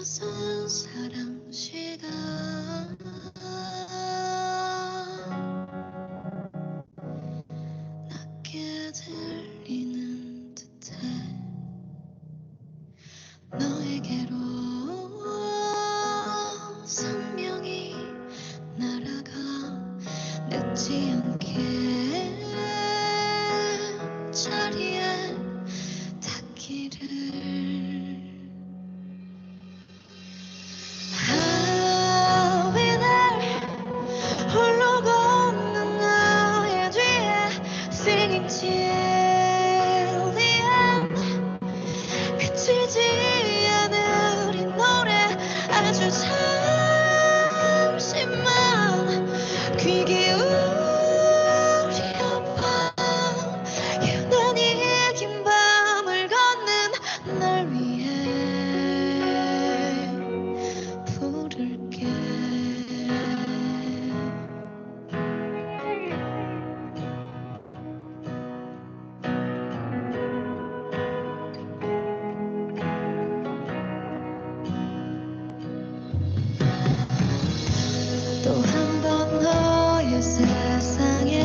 숨겨진 사랑 시간 낮게 들리는 듯해 너에게로 선명히 날아가 늦지 않게 자리에 닿기를 I'll be there 홀로 걷는 너의 뒤에 Singing till the end 그치지 않은 우리 노래 아주 잠시만 귀 기울여봐 유난히 긴 밤을 걷는 날 위해 부를게 또 한 번 너의 세상에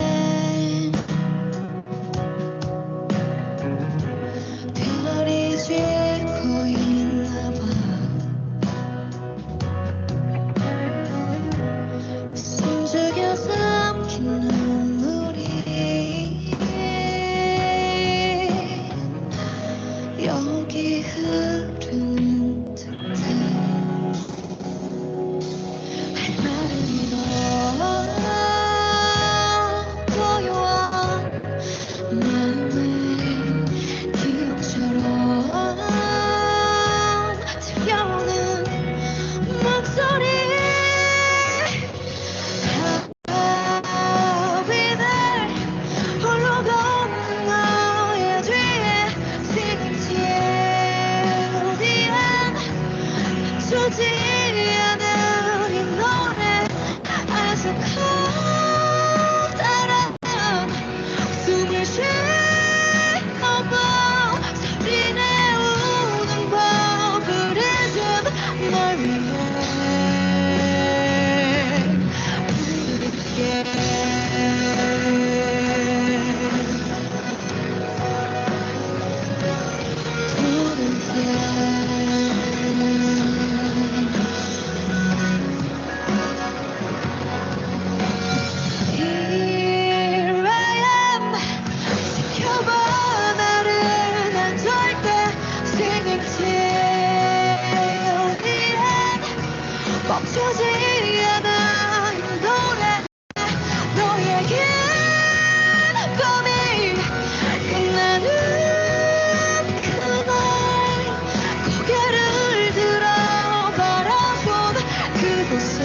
별이 지고 있나 봐 숨죽여 삼킨 눈물이 여기 흐르는 듯해 할 말은 잃어 고요한 마음에 기억처럼 들려오는 목소리 I'll be there 홀로 걷는 너의 뒤에 Singing till the end 주지 않은 우리 노래 아주 커다란 숨을 쉬어봐 소리 내우는 법을 잊은 널 위해 부를게 Here I am 지켜봐 나를 난 절대 Singing till the end 멈추지 않아 이 노래 너에게 밤이 끝나는 그날 고개를 들어 바라본 그곳에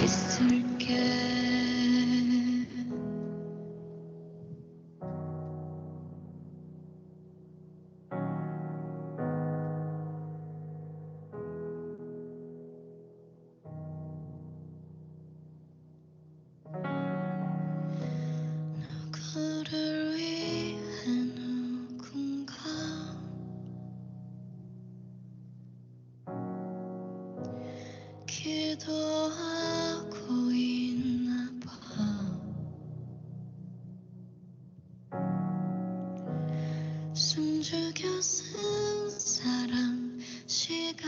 있을게 누구를 위해 누군가 기도하고 있나 봐 숨죽여 쓴 사랑 시간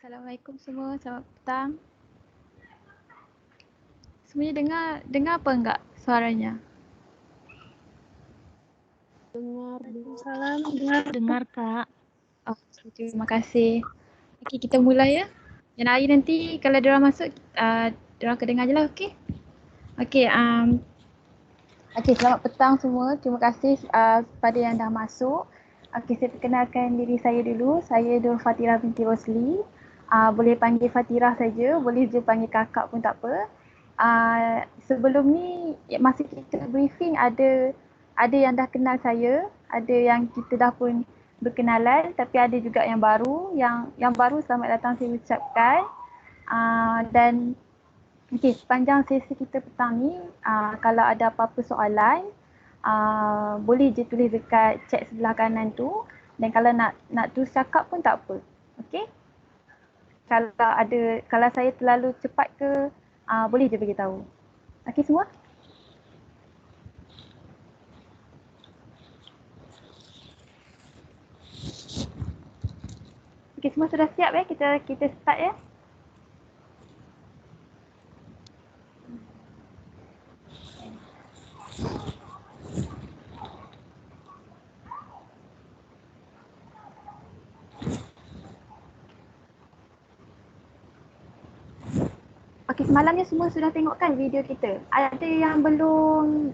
Assalamualaikum semua, selamat petang. Semuanya dengar apa enggak suaranya? Dengar, salam, dengar Kak. Oh, terima kasih. Okey, kita mulai ya. Yang lain nanti kalau diorang masuk, diorang akan dengar je lah, okey? Okey, selamat petang semua. Terima kasih kepada yang dah masuk. Okey, saya perkenalkan diri saya dulu. Saya Nur Fatira binti Rosli. Boleh panggil Fatira saja, boleh je panggil kakak pun tak apa. Sebelum ni masa kita briefing ada yang dah kenal saya, ada yang kita dah pun berkenalan, tapi ada juga yang baru. Yang baru selamat datang saya ucapkan. Dan okey, sepanjang sesi kita petang ni, kalau ada apa-apa soalan, boleh je tulis dekat chat sebelah kanan tu. Dan kalau nak terus cakap pun tak apa. Okey? Kalau saya terlalu cepat ke, boleh je beritahu. Okey semua? Okey, semua sudah siap ya? Kita start ya. Okey, semalamnya semua sudah tengok kan video kita? Ada yang belum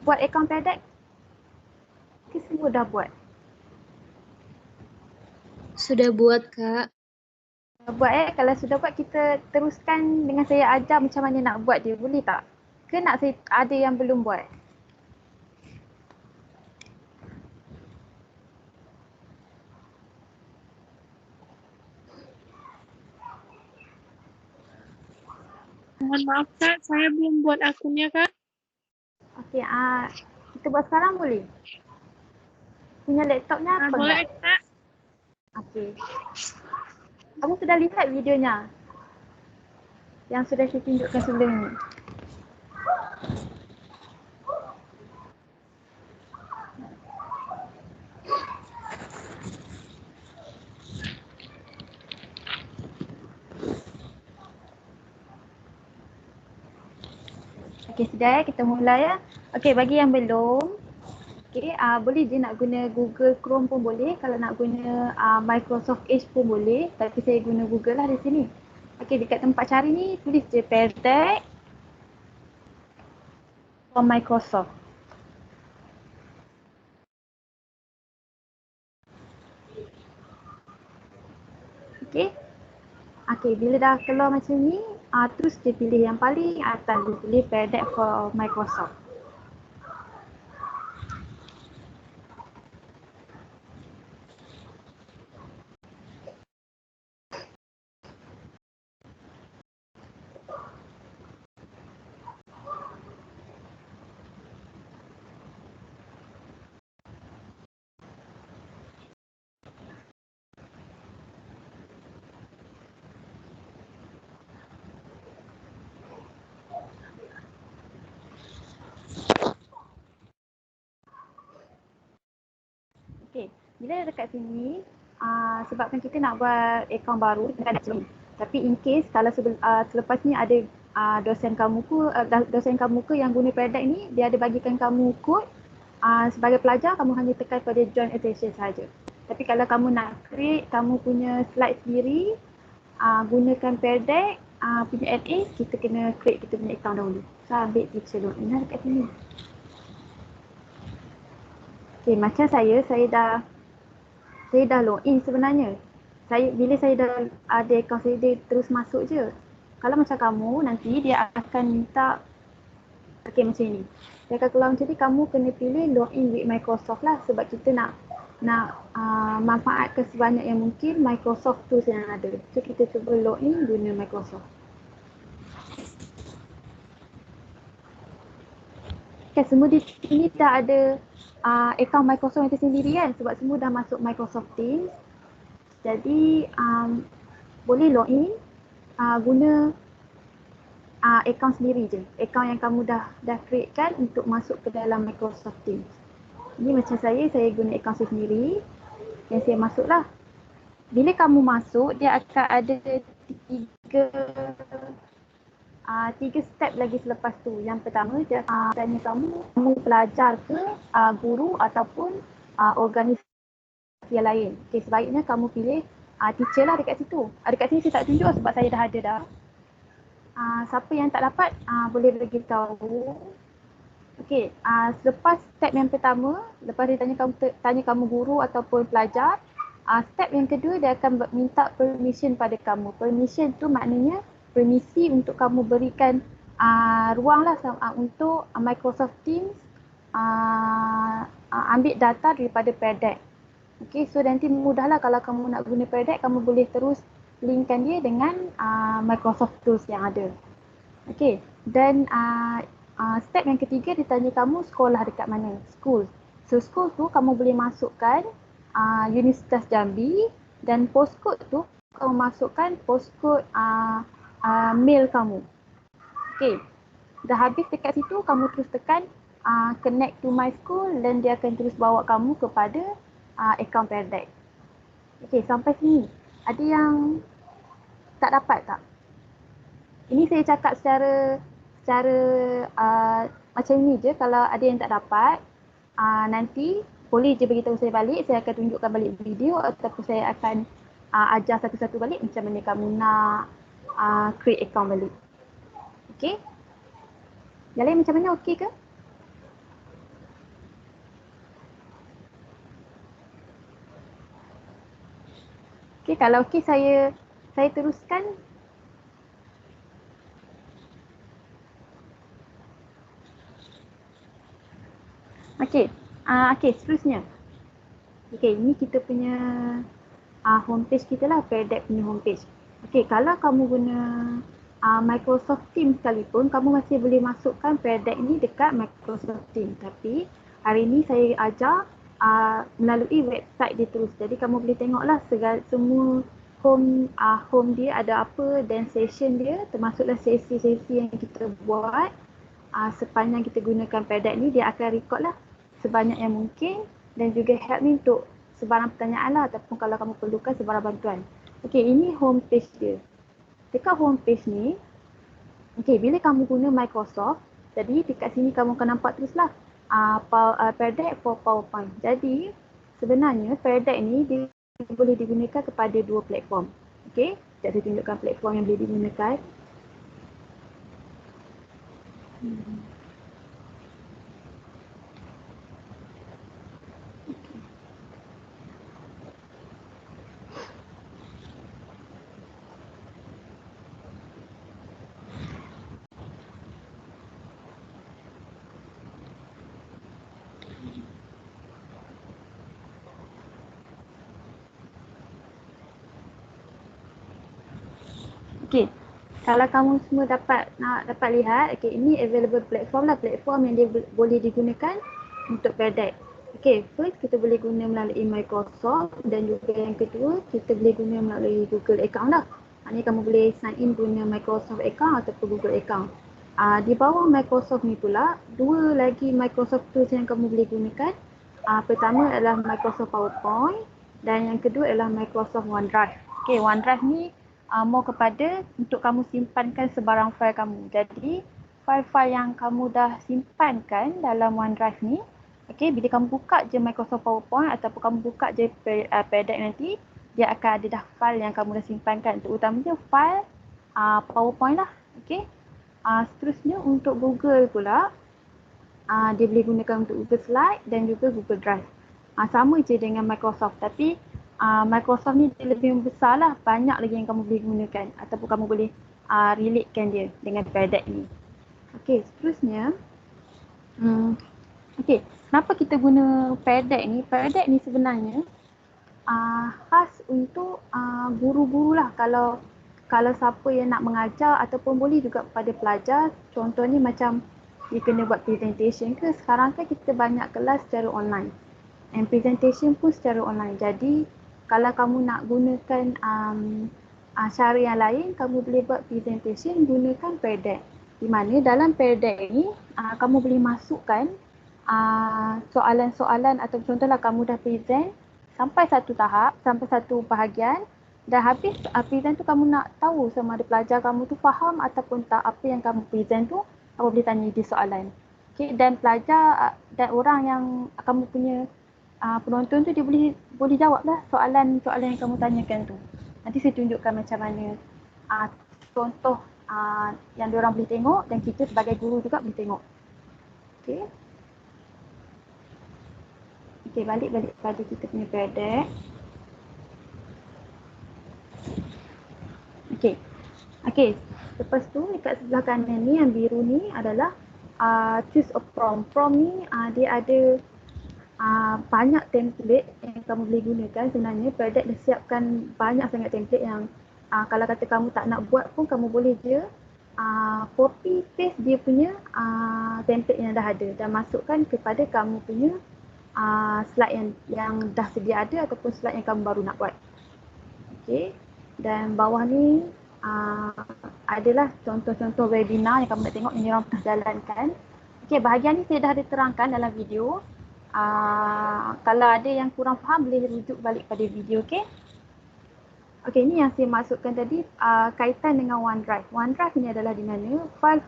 buat akaun Pedex? Okey, semua dah buat. Sudah buat Kak. Buat kalau sudah buat kita teruskan dengan saya ajar macam mana nak buat dia, boleh tak? Ke nak saya ada yang belum buat? Mohon maaf Kak, saya belum buat akunnya Kak. Okey, kita buat sekarang boleh? Punya laptopnya apa Boleh enggak? Kak. Okey. Kamu sudah lihat videonya? Yang sudah saya tunjukkan sebelum ni. Okey, sudah ya, kita mulai ya. Okey, bagi yang belum, okey, boleh je nak guna Google Chrome pun boleh. Kalau nak guna Microsoft Edge pun boleh. Tapi saya guna Google lah di sini. Okey, dekat tempat cari ni tulis je Pedex for Microsoft. Okey. Okey, bila dah keluar macam ni, terus dia pilih yang paling atas, dia pilih Pedex for Microsoft. Okey, bila dekat sini, sebabkan kita nak buat akaun baru, kita ada sini. Tapi in case kalau selepas ni ada dosen kamu ke yang guna Pedex ni, dia ada bagikan kamu kod, sebagai pelajar kamu hanya tekan pada join attention saja. Tapi kalau kamu nak create kamu punya slide sendiri, gunakan Pedex punya admin, kita kena create kita punya account dahulu. So ambil teacher login lah dekat sini. Okay, macam saya dah login sebenarnya. Bila saya dah ada akaun saya, dia terus masuk je. Kalau macam kamu, nanti dia akan minta, okay macam ni. Dia akan keluar macam ni, kamu kena pilih login with Microsoft lah. Sebab kita nak manfaatkan sebanyak yang mungkin Microsoft Tools yang ada. So kita cuba login guna Microsoft. Okay, semua di sini dah ada akaun Microsoft itu sendiri kan, sebab semua dah masuk Microsoft Teams. Jadi boleh login guna akaun sendiri je. Akaun yang kamu dah create kan untuk masuk ke dalam Microsoft Teams. Ini macam saya guna akaun saya sendiri yang saya masuk lah. bila kamu masuk, dia akan ada tiga tiga step lagi selepas tu. Yang pertama, dia tanya kamu pelajar ke, guru ataupun organisasi yang lain. Okay, sebaiknya kamu pilih teacher lah dekat situ. Dekat sini saya tak tunjuk sebab saya dah ada dah. Siapa yang tak dapat boleh beritahu. Okey, selepas step yang pertama, lepas dia tanya kamu guru ataupun pelajar, step yang kedua dia akan minta permission pada kamu. Permission tu maknanya permisi untuk kamu berikan ruang lah untuk Microsoft Teams ambil data daripada Pedex. Okey, so nanti mudahlah kalau kamu nak guna Pedex, kamu boleh terus linkkan dia dengan Microsoft Tools yang ada. Okey, dan step yang ketiga dia tanya kamu sekolah dekat mana, school. So school tu kamu boleh masukkan Universitas Jambi dan postcode tu kamu masukkan postcode mail kamu. Okey, dah habis dekat situ kamu terus tekan connect to my school dan dia akan terus bawa kamu kepada akaun Pedex. Okey, sampai sini ada yang tak dapat tak? Ini saya cakap secara macam ni je. Kalau ada yang tak dapat, nanti boleh je beritahu saya balik. Saya akan tunjukkan balik video ataupun saya akan ajar satu-satu balik macam mana kamu nak create account balik. Okay? Yang lain macam mana? Okay ke? Okay, kalau okay saya teruskan. Okay, seterusnya. Okay, ini kita punya homepage kita lah, Pedex punya homepage. Okay, kalau kamu guna Microsoft Teams sekalipun, kamu masih boleh masukkan Pedex ni dekat Microsoft Teams. Tapi hari ni saya ajar melalui website dia terus. Jadi kamu boleh tengoklah semua home dia ada apa dan session dia, termasuklah sesi-sesi yang kita buat. Sepanjang kita gunakan Pedex ni, dia akan record lah sebanyak yang mungkin dan juga help ni untuk sebarang pertanyaan lah ataupun kalau kamu perlukan sebarang bantuan. Okay, ini homepage dia. Dekat homepage ni, okay, bila kamu guna Microsoft, jadi dekat sini kamu akan nampak teruslah Pedex for PowerPoint. Jadi sebenarnya Pedex ni dia boleh digunakan kepada dua platform. Okay, saya tunjukkan platform yang boleh digunakan. Okay, kalau kamu semua dapat lihat, okay, ini available platform lah, platform yang dia boleh digunakan untuk Pedex. Okay, first kita boleh guna melalui Microsoft dan juga yang kedua kita boleh guna melalui Google account lah. Maknanya kamu boleh sign in guna Microsoft account ataupun Google account. Di bawah Microsoft ni pula, dua lagi Microsoft Tools yang kamu boleh gunakan. Pertama adalah Microsoft PowerPoint dan yang kedua adalah Microsoft OneDrive. Okay, OneDrive ni more kepada untuk kamu simpankan sebarang fail kamu. Jadi fail-fail yang kamu dah simpankan dalam OneDrive ni, okay, bila kamu buka je Microsoft PowerPoint ataupun kamu buka je Pedex nanti, dia akan ada dah file yang kamu dah simpankan. Terutamanya file PowerPoint lah. Okay. Seterusnya untuk Google pula, dia boleh gunakan untuk Google Slide dan juga Google Drive. Sama je dengan Microsoft, tapi Microsoft ni dia lebih besar lah, banyak lagi yang kamu boleh gunakan ataupun kamu boleh relatekan dia dengan Pedex ni. Okay, seterusnya okay, kenapa kita guna Pedex ni? Pedex ni sebenarnya khas untuk guru-guru lah. Kalau siapa yang nak mengajar ataupun boleh juga pada pelajar, contohnya macam dia kena buat presentation ke, sekarang kan kita banyak kelas secara online and presentation pun secara online. Jadi kalau kamu nak gunakan cara yang lain, kamu boleh buat presentation gunakan Pedex. Di mana dalam Pedex ni kamu boleh masukkan soalan-soalan atau contohlah kamu dah present sampai satu tahap, sampai satu bahagian, dah habis present tu kamu nak tahu sama ada pelajar kamu tu faham ataupun tak apa yang kamu present tu, kamu boleh tanya di soalan. Okay, dan pelajar dan orang yang kamu punya penonton tu dia boleh jawab lah soalan-soalan yang kamu tanyakan tu. Nanti saya tunjukkan macam mana contoh yang diorang boleh tengok dan kita sebagai guru juga boleh tengok. Okay. Okay, balik pada kita punya pendek. Okay. Okay. Lepas tu dekat sebelah kanan ni yang biru ni adalah choose a prompt. Prompt ni dia ada banyak template yang kamu boleh gunakan. Sebenarnya Pearl.Deck dah siapkan banyak sangat template yang kalau kata kamu tak nak buat pun kamu boleh je copy paste dia punya template yang dah ada dan masukkan kepada kamu punya slide yang dah sedia ada ataupun slide yang kamu baru nak buat. Okay. Dan bawah ni adalah contoh-contoh webinar yang kamu nak tengok yang orang pernah jalankan. Okay, bahagian ni saya dah ada terangkan dalam video. Kalau ada yang kurang faham boleh rujuk balik pada video, okay? Okay, ni yang saya masukkan tadi kaitan dengan OneDrive. OneDrive ni adalah di mana file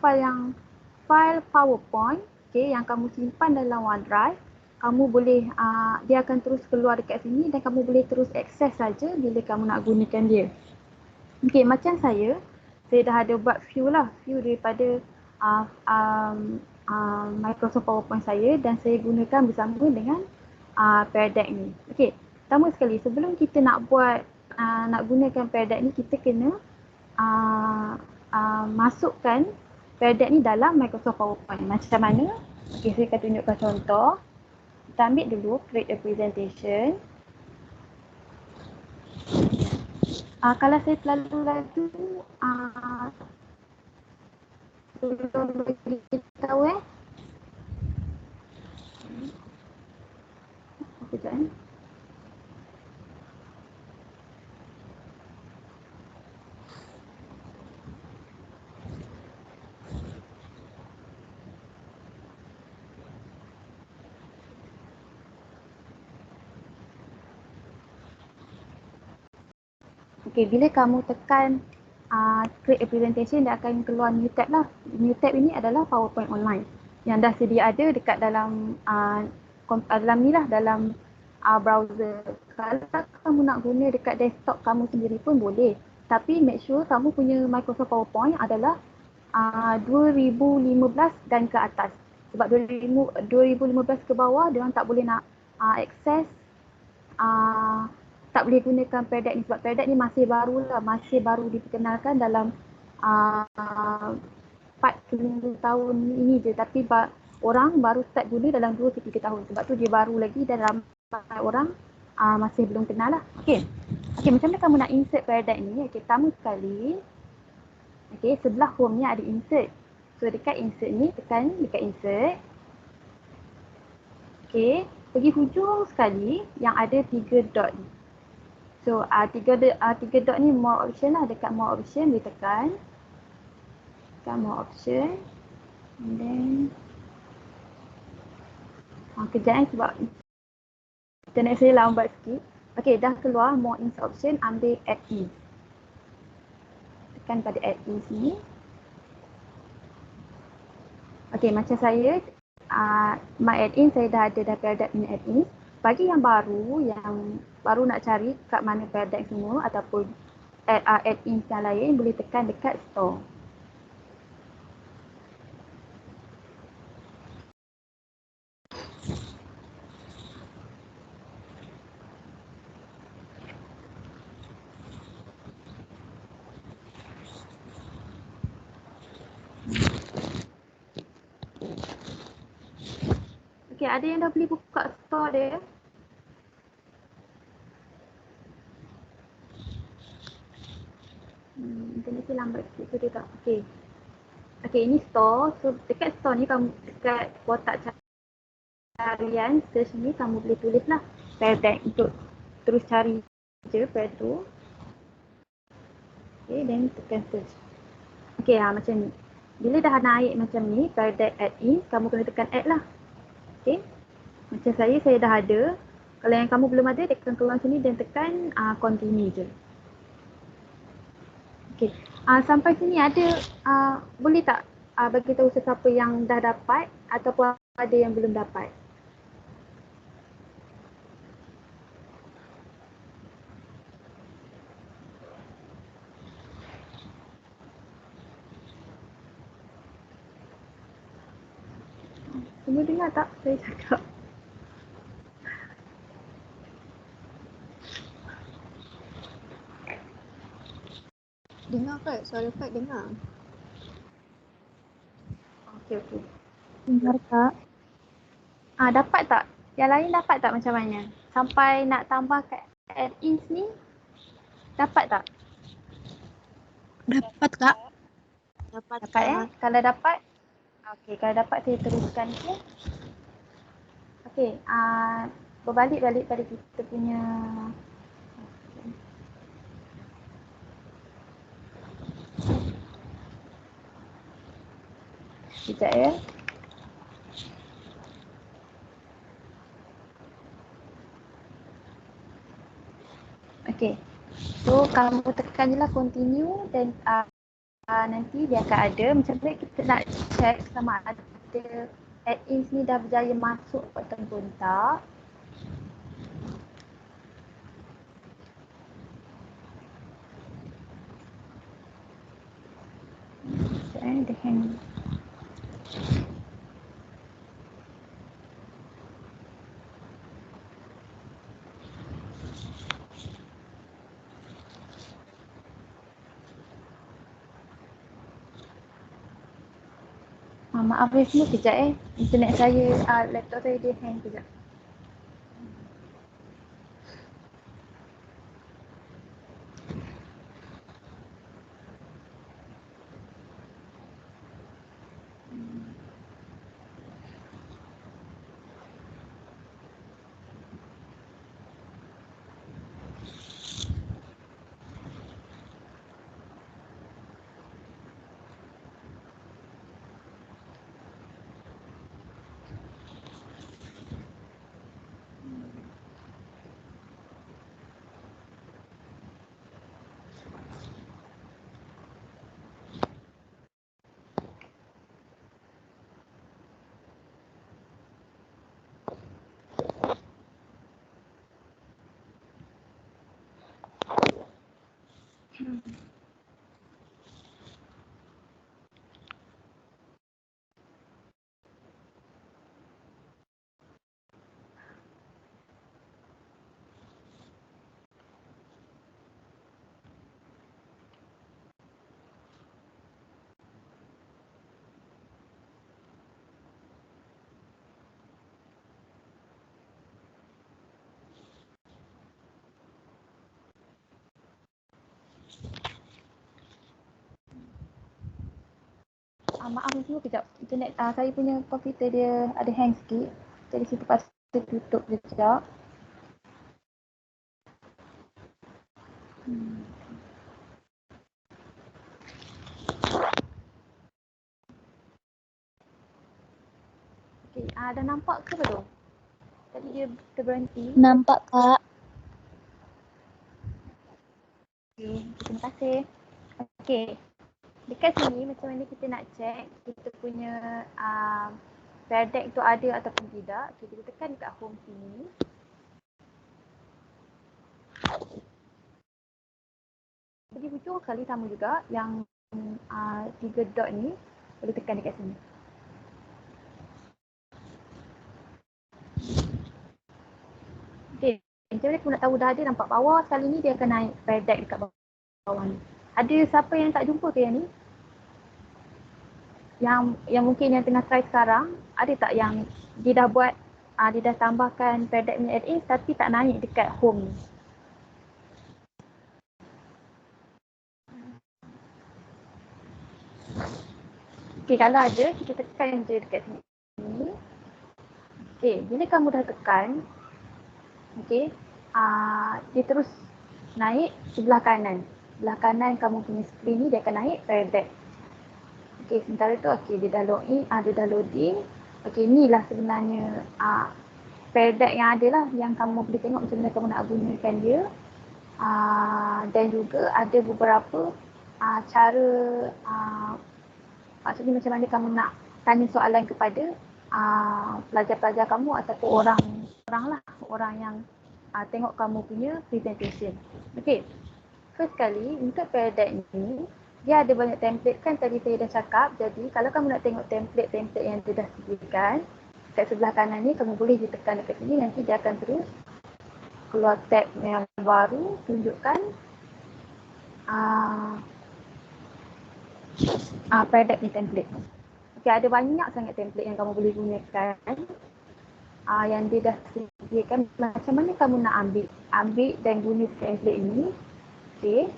PowerPoint, okay, yang kamu simpan dalam OneDrive, kamu boleh dia akan terus keluar dekat sini dan kamu boleh terus akses saja bila kamu nak gunakan dia. Okay, macam saya dah ada buat view daripada Microsoft PowerPoint saya dan saya gunakan bersama dengan Pearl.Deck ni. Okay, pertama sekali sebelum kita nak buat nak gunakan Pearl.Deck ni, kita kena masukkan Pearl.Deck ni dalam Microsoft PowerPoint. Macam mana? Okay, saya akan tunjukkan contoh. Kita ambil dulu create a presentation. Kalau saya terlalu laju belum beritahu sekejap Okay, bila kamu tekan create a presentation, dia akan keluar new tab lah. New tab ini adalah PowerPoint online yang dah sedia ada dekat dalam dalam browser. Kalau kamu nak guna dekat desktop kamu sendiri pun boleh. Tapi make sure kamu punya Microsoft PowerPoint adalah 2015 dan ke atas. Sebab 2015 ke bawah, dia orang tak boleh nak akses tak boleh gunakan Pearl.Deck ni sebab Pearl.Deck ni masih baru diperkenalkan dalam 4 tahun ini je, tapi orang baru start guna dalam 2 ke 3 tahun sebab tu dia baru lagi dan ramai orang masih belum kenal lah. Okay, macam mana kamu nak insert Pearl.Deck ni? Okay, pertama sekali sebelah home ni ada insert. So dekat insert ni, tekan dekat insert. Okay, pergi hujung sekali yang ada 3 dot ni. So, 3 dot ni more option lah. Dekat more option, dia tekan. Tekan more option. And then, kejap sebab internet saya lambat sikit. Okay, dah keluar more ins option, ambil add-in. Tekan pada add-in sini. Okay, macam saya, my add-in saya dah ada Pearl.Deck punya add-in. Bagi yang baru nak cari kat mana Pearl.Deck semua ataupun add-in yang lain, boleh tekan dekat store. Okay, ada yang dah boleh buka store dia? Internet saya lambat sikit so dia tak. Okay, ini store. So dekat store ni kamu dekat kotak carian search ni kamu boleh tulis lah Pearl.Deck untuk terus cari je Pearl tu. Okay, then tekan search. Okay, macam ni. Bila dah naik macam ni Pearl.Deck add-in, kamu kena tekan add lah. Okay, macam saya dah ada. Kalau yang kamu belum ada, dia akan keluar sini dan tekan continue je. Okay. Sampai sini ada, boleh tak bagi tahu sesiapa yang dah dapat ataupun ada yang belum dapat? Semua dengar tak saya cakap? Dengar Fat, suara Fat dengar. Okey. Dengar tak? Dapat tak? Yang lain dapat tak macam mana? Sampai nak tambah kat add-ins ni, dapat tak? Dapat Kak? Dapat Kalau dapat, okey, kalau dapat saya teruskan je. Okey, berbalik pada kita punya sekejap ya. Okey. So kamu tekan je lah continue dan nanti dia akan ada macam mana kita nak check sama ada add-ins ni dah berjaya masuk ataupun tak. Dia hang. Maaf semua kejap internet saya, laptop saya dia hang kejap. Maaf semua kejap. Internet saya punya komputer dia ada hang sikit. Jadi saya terpaksa tutup kejap. Okey, dah nampak ke belum? Tadi dia terberhenti. Nampak Kak? Okey, terima kasih. Okey. Dekat sini macam mana kita nak check kita punya Fair Deck tu ada ataupun tidak. Okay, kita tekan dekat home sini. Di hujung sekali sama juga yang 3 dot ni boleh tekan dekat sini. Okay, macam mana aku nak tahu dah ada, nampak bawah sekali ni dia akan naik Fair Deck dekat bawah ni. Ada siapa yang tak jumpa ke yang ni? Yang mungkin yang tengah try sekarang, ada tak yang dia dah buat, dia dah tambahkan Fair Deck punya add-in tapi tak naik dekat home ni? Okay, kalau ada, kita tekan je dekat sini. Okay, bila kamu dah tekan, okay, dia terus naik sebelah kanan. Sebelah kanan kamu punya skrin ni dia akan naik Fair Deck. Okay, sementara tu okay, dia dah login, dia dah loading. Okay, inilah sebenarnya produk yang ada lah yang kamu boleh tengok macam mana kamu nak gunakan dia. Dan juga ada beberapa cara, maksudnya macam mana kamu nak tanya soalan kepada pelajar-pelajar kamu ataupun orang yang tengok kamu punya presentation. Okay, first kali untuk product ni dia ada banyak template kan, tadi saya dah cakap. Jadi kalau kamu nak tengok template yang dia dah sediakan kat sebelah kanan ni, kamu boleh ditekan dekat sini, nanti dia akan terus keluar tab yang baru tunjukkan product ni template. Okay, ada banyak sangat template yang kamu boleh gunakan. Yang dia dah sediakan macam mana kamu nak ambil dan guna template ni. Okay.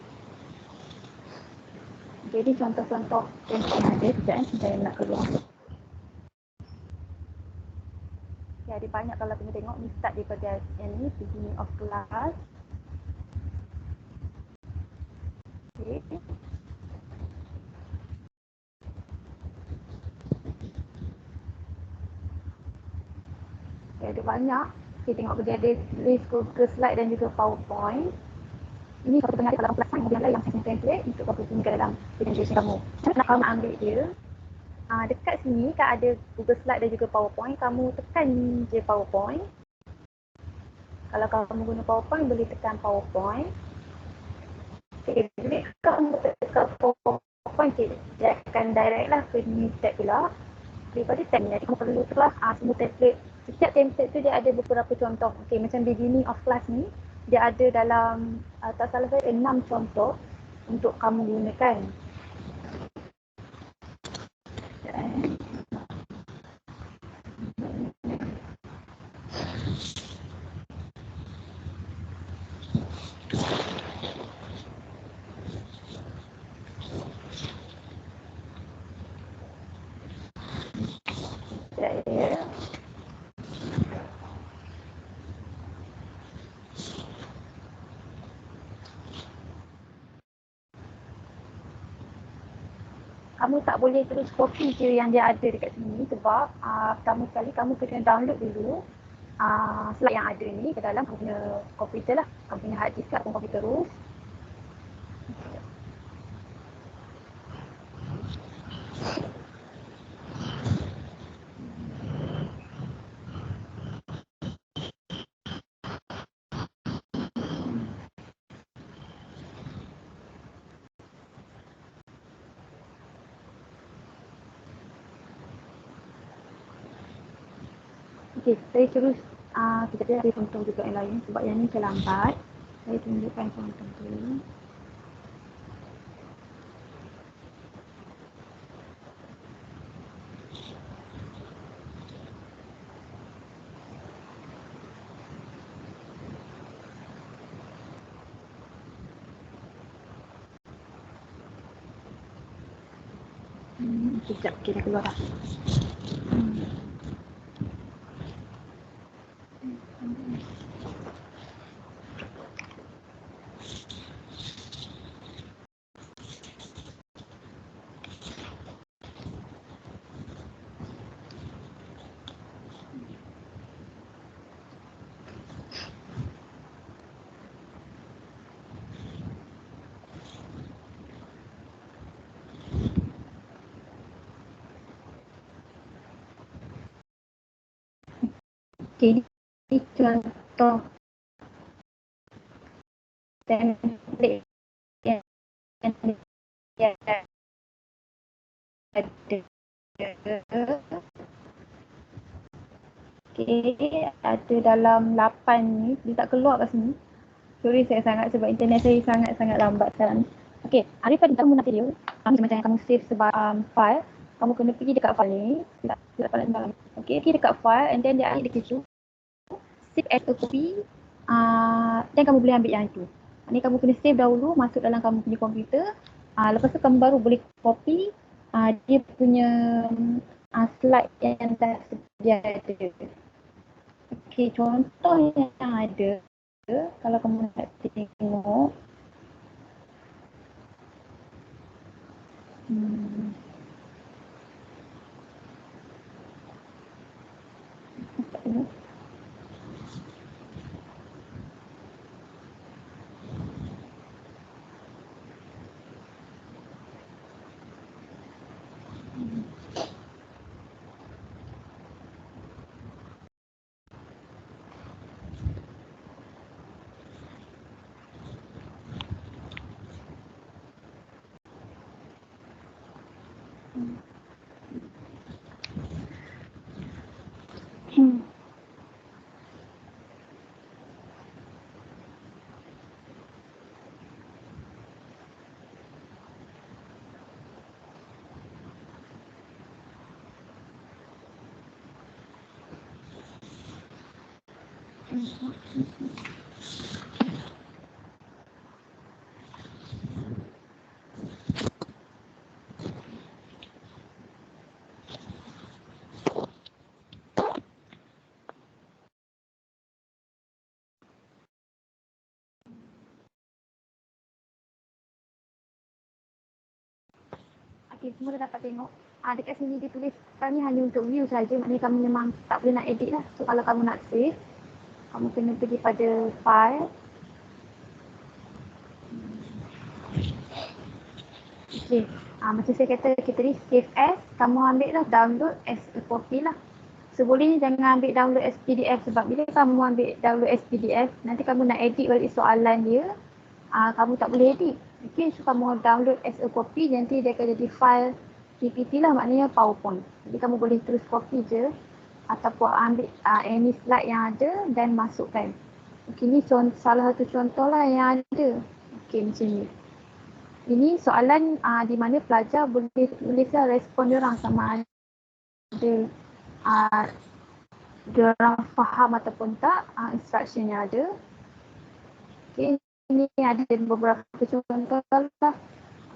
Jadi contoh-contoh template yang ada, sekejap saya nak keluar. Okay, ada banyak kalau kamu tengok ni, start daripada yang ni, beginning of class. Okay. Okay, ada banyak. Okay, tengok dia ada list Google Slide dan juga PowerPoint. Ini satu tengah kalau kamu kemudian lah yang template untuk kamu gunakan dalam presentation kamu. Nak kamu ambil dia, dekat sini kan ada Google Slide dan juga PowerPoint. Kamu tekan je PowerPoint. Kalau kamu guna PowerPoint, boleh tekan PowerPoint. Okay, jadi kamu tekan PowerPoint, dia akan direct lah ke new tab pula. Daripada tab ni, kamu perlu telah semua template. Setiap template tu dia ada beberapa contoh. Okay, macam beginning of class ni, dia ada dalam, tak salah saya, 6 contoh untuk kamu gunakan. Kamu tak boleh terus copy je yang dia ada dekat sini sebab pertama sekali kamu kena download dulu slide yang ada ni ke dalam kamu punya komputer lah, kamu punya hard disk ataupun komputer terus. Okey, saya terus kita ada contoh juga yang lain sebab yang ni saya lambat. Saya tunjukkan contoh dulu. Sekejap, kita keluar dah. Okey, ini contoh template yang dia ada. Okey, ada dalam 8 ni, dia tak keluar kat sini. Sorry saya sangat sebab internet saya sangat-sangat lambat sekarang. Okey, daripada kamu nanti dia, macam kamu save sebab file, kamu kena pergi dekat file ni, tidak file sembarang. Okey, pergi dekat file and then dia ada dekat situ. Save as a copy, dan kamu boleh ambil yang itu. Ni kamu kena save dahulu masuk dalam kamu punya komputer. Lepas tu kamu baru boleh copy dia punya slide yang dah sedia ada. Okey, contoh yang ada, kalau kamu nak tengok, Okay, semua dah dapat tengok. Dekat sini dia tulis kami hanya untuk view saja. Maknanya kamu memang tak boleh nak edit lah. So kalau kamu nak save, kamu kena pergi pada file. Okay, macam saya kata kita ni save as, kamu ambil lah download as a copy lah. So bolehnya jangan ambil download as PDF sebab bila kamu ambil download as PDF, nanti kamu nak edit balik soalan dia, kamu tak boleh edit. Okay, so kamu download as a copy, nanti dia akan jadi file PPT lah, maknanya PowerPoint. Jadi kamu boleh terus copy je ataupun ambil any slide yang ada dan masukkan. Okay, ni salah satu contoh lah yang ada. Okay, macam ni. Ini soalan di mana pelajar boleh tulislah respon diorang sama ada diorang faham ataupun tak instruction yang ada. Okay, ini ada beberapa contoh lah.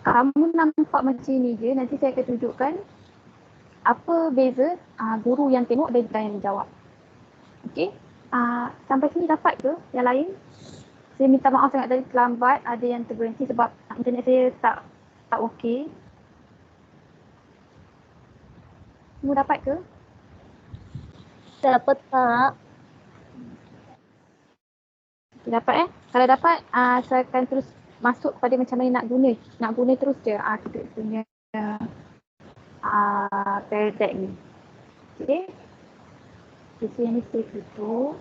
Kamu nampak macam ni je, nanti saya akan tunjukkan apa beza guru yang tengok dan yang jawab. Okay, sampai sini dapat ke yang lain? Saya minta maaf sangat tadi terlambat, ada yang terberhenti sebab internet saya tak okey. Semua dapat ke? Dapat Kak. Dapat Kalau dapat, saya akan terus masuk pada macam mana nak guna. Nak guna terus je kita punya Pear Deck ni. Okay. Jadi yang ni saya tutup.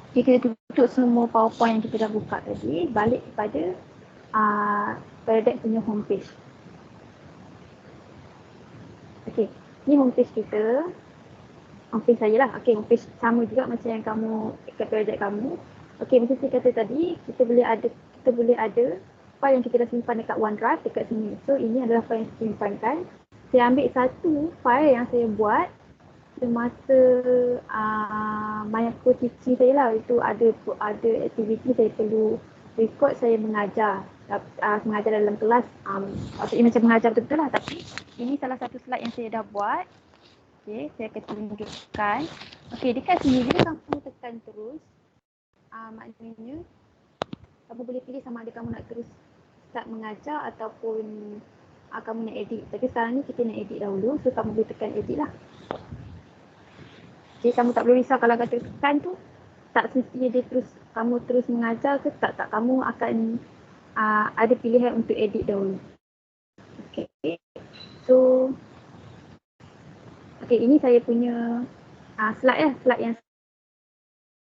Okay, kita tutup semua PowerPoint yang kita dah buka tadi. Balik kepada Pear Deck punya homepage. Okay, ni homepage kita. Homepage saya lah. Okay, homepage sama juga macam yang kamu kat projek kamu. Okay, macam saya kata tadi, kita boleh ada file yang kita dah simpan dekat OneDrive dekat sini. So, ini adalah file yang saya simpankan. Saya ambil satu file yang saya buat semasa Mayako teaching saya lah. Itu ada aktiviti saya perlu record saya mengajar. Mengajar dalam kelas. Maksudnya macam mengajar betul-betul lah. Tapi ini salah satu slide yang saya dah buat. Okay, saya akan tunjukkan. Okay, dekat sini bila kamu tekan terus, maknanya kamu boleh pilih sama ada kamu nak terus start mengajar ataupun kamu nak edit. Tapi sekarang ni kita nak edit dahulu, so kamu boleh tekan edit lah. Okay, kamu tak perlu risau kalau kata tekan tu, tak semestinya dia kamu terus mengajar ke tak. Kamu akan ada pilihan untuk edit dahulu. Okay, so okay, ini saya punya slide yang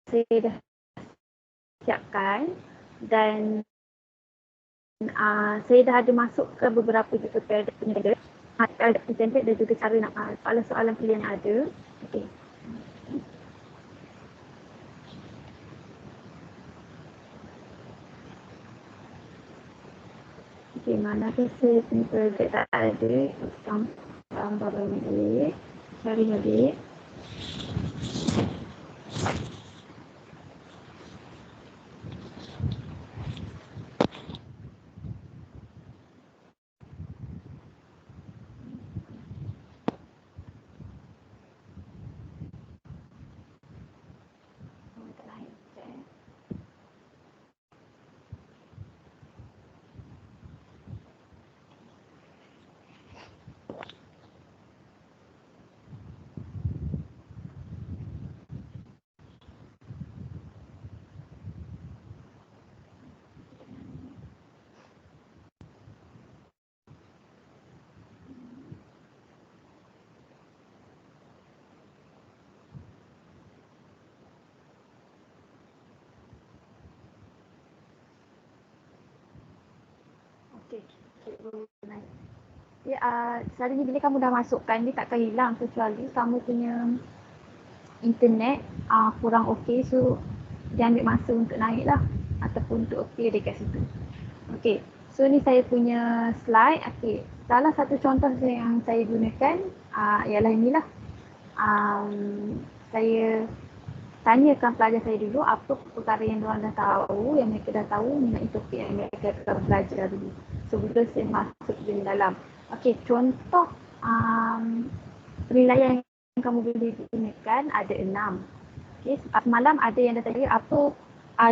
saya dah siapkan dan saya dah ada masuk ke beberapa juga periode punya template dan juga cara nak soalan-soalan pilihan yang ada. Okay. Okay, manakah saya punya projek tak ada, tambah balik, cari balik. Okay. Ya, selalunya bila kamu dah masukkan, dia takkan hilang kecuali kamu punya internet kurang okey, so dia ambil masa untuk naik lah ataupun untuk okey dekat situ. Okey, so ni saya punya slide. Okey, salah satu contoh yang saya gunakan ialah inilah. Saya tanyakan pelajar saya dulu apa perkara yang diorang dah tahu, yang mereka dah tahu mengenai topik yang mereka akan belajar dulu sebelum saya masuk ke dalam. Okey, contoh penilaian yang kamu boleh gunakan ada 6. Okey, semalam ada yang dah tanya apa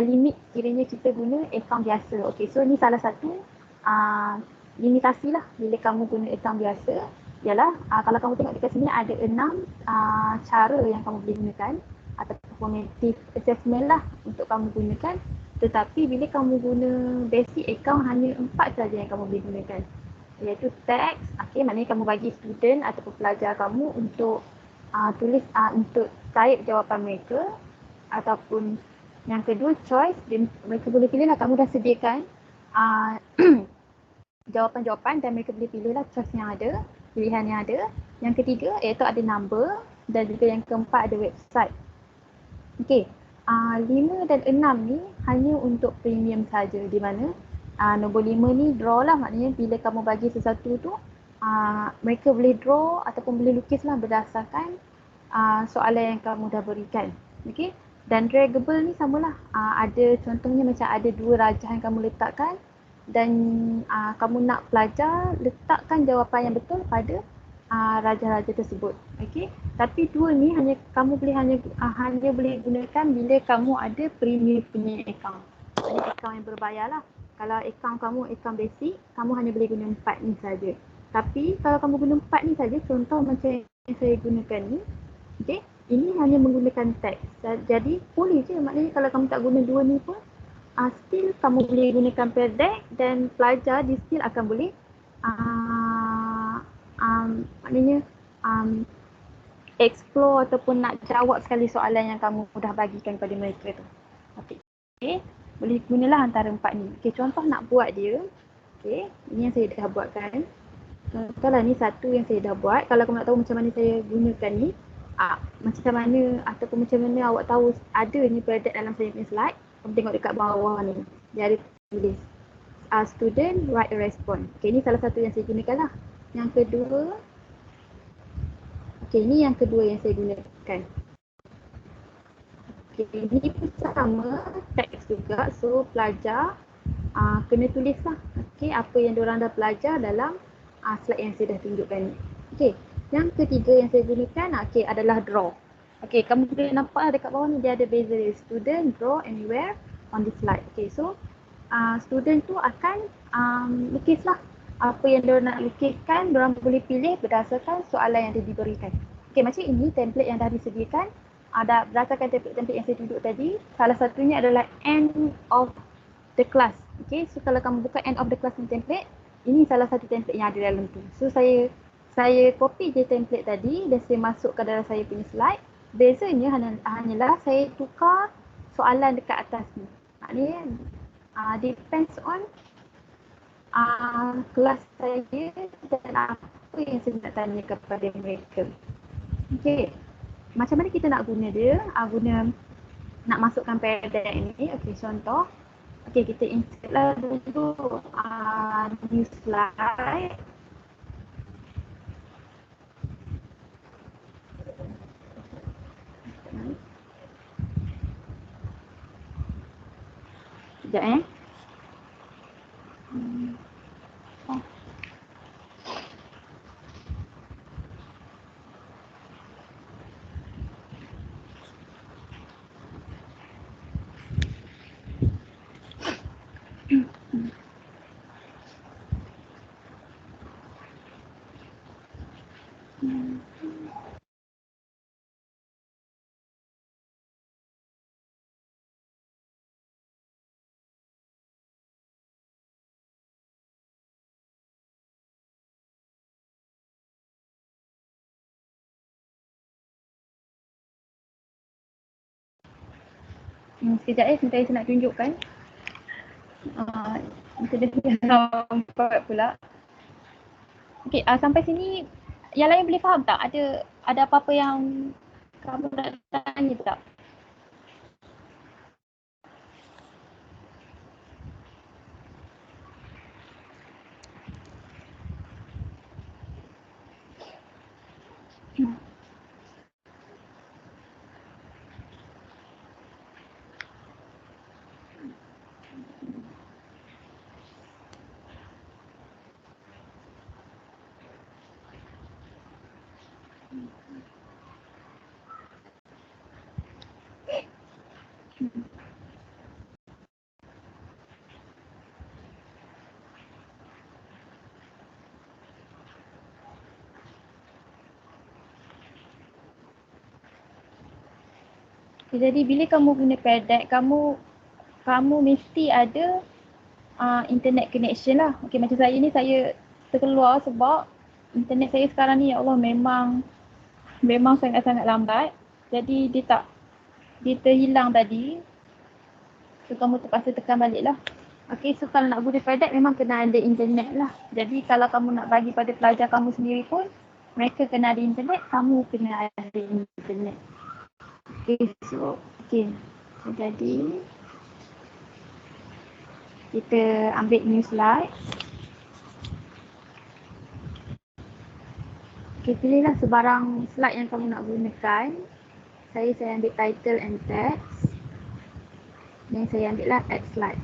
limit kiranya kita guna akaun biasa. Okey, so ni salah satu limitasi lah bila kamu guna akaun biasa. Ialah kalau kamu tengok dekat sini ada 6 cara yang kamu boleh gunakan atau formative assessment lah untuk kamu gunakan. Tetapi bila kamu guna basic account hanya 4 saja yang kamu boleh gunakan, iaitu text. Okay, maknanya kamu bagi student ataupun pelajar kamu untuk tulis untuk type jawapan mereka, ataupun yang kedua choice, mereka boleh pilih lah, kamu dah sediakan jawapan-jawapan dan mereka boleh pilih lah choice yang ada, pilihan yang ada. Yang ketiga iaitu ada number, dan juga yang keempat ada website. Okey, 5 dan 6 ni hanya untuk premium saja, di mana nombor 5 ni draw lah, maknanya bila kamu bagi sesuatu tu mereka boleh draw ataupun boleh lukis lah berdasarkan soalan yang kamu dah berikan. Okey, dan draggable ni samalah, ada contohnya macam ada 2 rajah yang kamu letakkan dan kamu nak pelajar letakkan jawapan yang betul pada raja-raja tersebut. Okey, tapi 2 ni hanya kamu boleh hanya boleh gunakan bila kamu ada premium punya account. Ini account yang berbayar lah. Kalau account kamu account basic, kamu hanya boleh guna 4 ni saja. Tapi kalau kamu guna 4 ni saja, contoh macam yang saya gunakan ni, okey, ini hanya menggunakan teks. Jadi boleh je, maknanya kalau kamu tak guna 2 ni pun still kamu boleh gunakan pendek dan pelajar dia still akan boleh maknanya explore ataupun nak jawab sekali soalan yang kamu dah bagikan kepada mereka tu. Okey, boleh gunalah antara 4 ni. Okey, contoh nak buat dia. Okey, ini yang saya dah buatkan. Contohlah ni satu yang saya dah buat. Kalau kamu nak tahu macam mana saya gunakan ni, macam mana ataupun macam mana awak tahu ada ni product dalam saya punya slide, kamu tengok dekat bawah ni. Dia ada tulis student write a response. Okey, ni salah satu yang saya gunakan lah. Yang kedua, okey, ni yang kedua yang saya gunakan. Okey, ni pun sama, teks juga. So, pelajar kena tulis lah. Okey, apa yang diorang dah belajar dalam slide yang saya dah tunjukkan ni. Okey, yang ketiga yang saya gunakan adalah draw. Okey, kamu boleh nampak dekat bawah ni dia ada beza dia. Student draw anywhere on the slide. Okey, so student tu akan lukis lah apa yang diorang nak lukiskan. Diorang boleh pilih berdasarkan soalan yang diberikan. Okey, macam ini template yang dah disediakan. Ada berdasarkan template yang saya tunjuk tadi. Salah satunya adalah end of the class. Okay, so kalau kamu buka end of the class ni template, ini salah satu template yang ada dalam tu. So saya copy je template tadi dan saya masukkan dalam saya punya slide. Bezanya hanyalah saya tukar soalan dekat atas ni. Maknanya depends on kelas saya dan apa yang saya nak tanya kepada mereka. Okay, macam mana kita nak guna dia? Nak masukkan paragraph ni. Okay, contoh. Okay, kita insert lah dulu new slide. Sekejap Sekejap sebentar saya nak tunjukkan. Internet lambat pula. Okay, sampai sini yang lain boleh faham tak? Ada apa-apa yang kamu nak tanya tak? Jadi bila kamu guna padlet, kamu mesti ada internet connection lah. Okay, macam saya ni, saya terkeluar sebab internet saya sekarang ni, ya Allah, memang sangat-sangat lambat. Jadi dia terhilang tadi. So kamu terpaksa tekan balik lah. Okay, so kalau nak guna padlet memang kena ada internet lah. Jadi kalau kamu nak bagi pada pelajar kamu sendiri pun, mereka kena ada internet, kamu kena ada internet. Okay, so jadi kita ambil new slide. Okay, pilihlah sebarang slide yang kamu nak gunakan. Saya ambil title and text. Dan saya ambil lah add slide.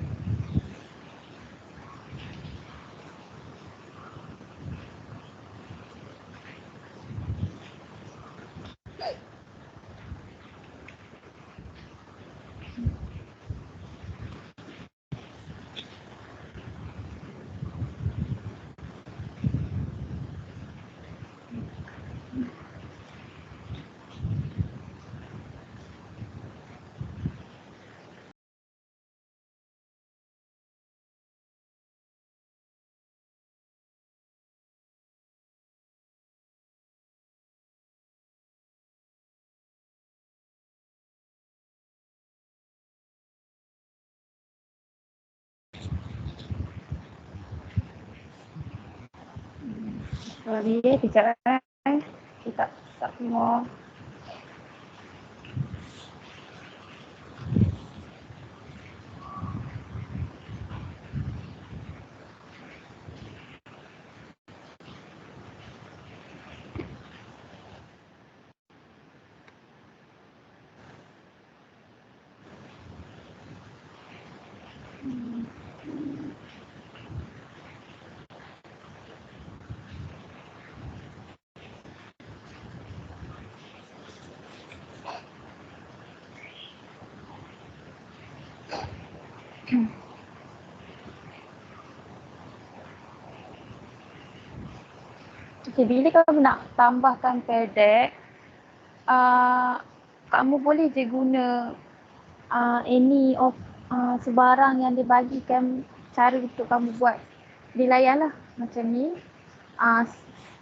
Sorry, kejap kita tak keluar. Okay, bila kamu nak tambahkan padlet, kamu boleh je guna any of sebarang yang dia bagikan cara untuk kamu buat di layar lah. Macam ni.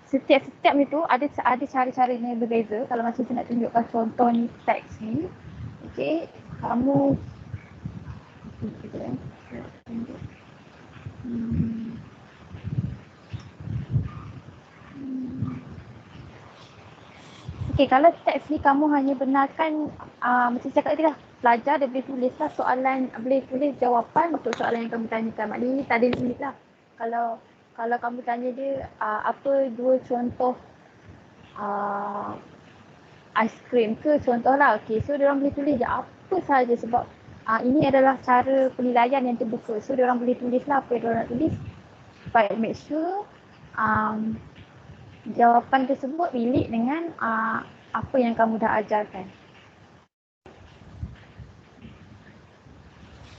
Setiap itu ada cara-cara yang berbeza. Kalau macam saya nak tunjukkan contoh ni, teks ni. Okay, kamu okay, kalau teks ni kamu hanya benarkan macam saya cakap tadi lah, pelajar dia boleh tulis lah soalan, boleh tulis jawapan untuk soalan yang kamu tanyakan. Maknanya ni tak ada limit lah. Kalau kamu tanya dia apa dua contoh aiskrim ke contohlah. Okay, so diorang boleh tulis je apa sahaja sebab ini adalah cara penilaian yang terbuka. So diorang boleh tulis lah apa yang diorang nak tulis. But make sure jawapan tersebut relate dengan apa yang kamu dah ajarkan.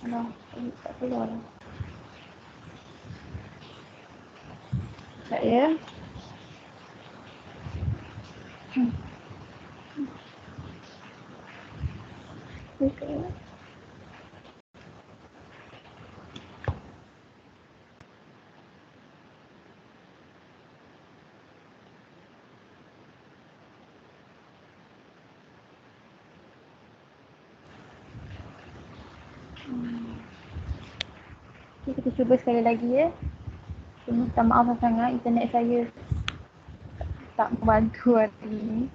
Alah, tak keluar lah. Sekejap ya. Okay. Okay, kita cuba sekali lagi ya. Minta maaf sangat internet saya tak membantu hari ini.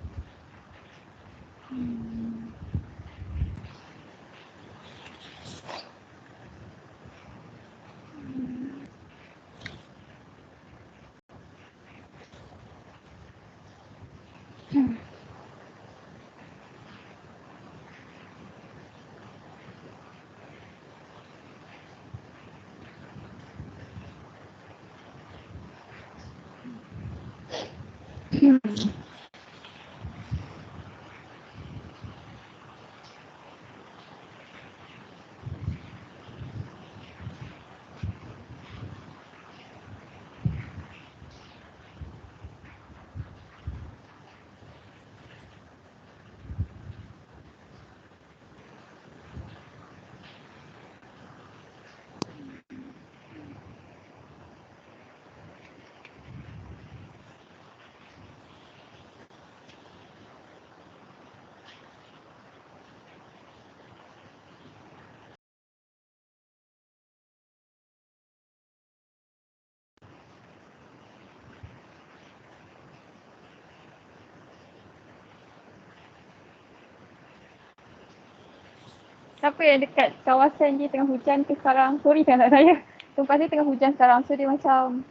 Siapa yang dekat kawasan dia tengah hujan ke sekarang? Sorry kan tak saya. Tempat saya tengah hujan sekarang. So dia macam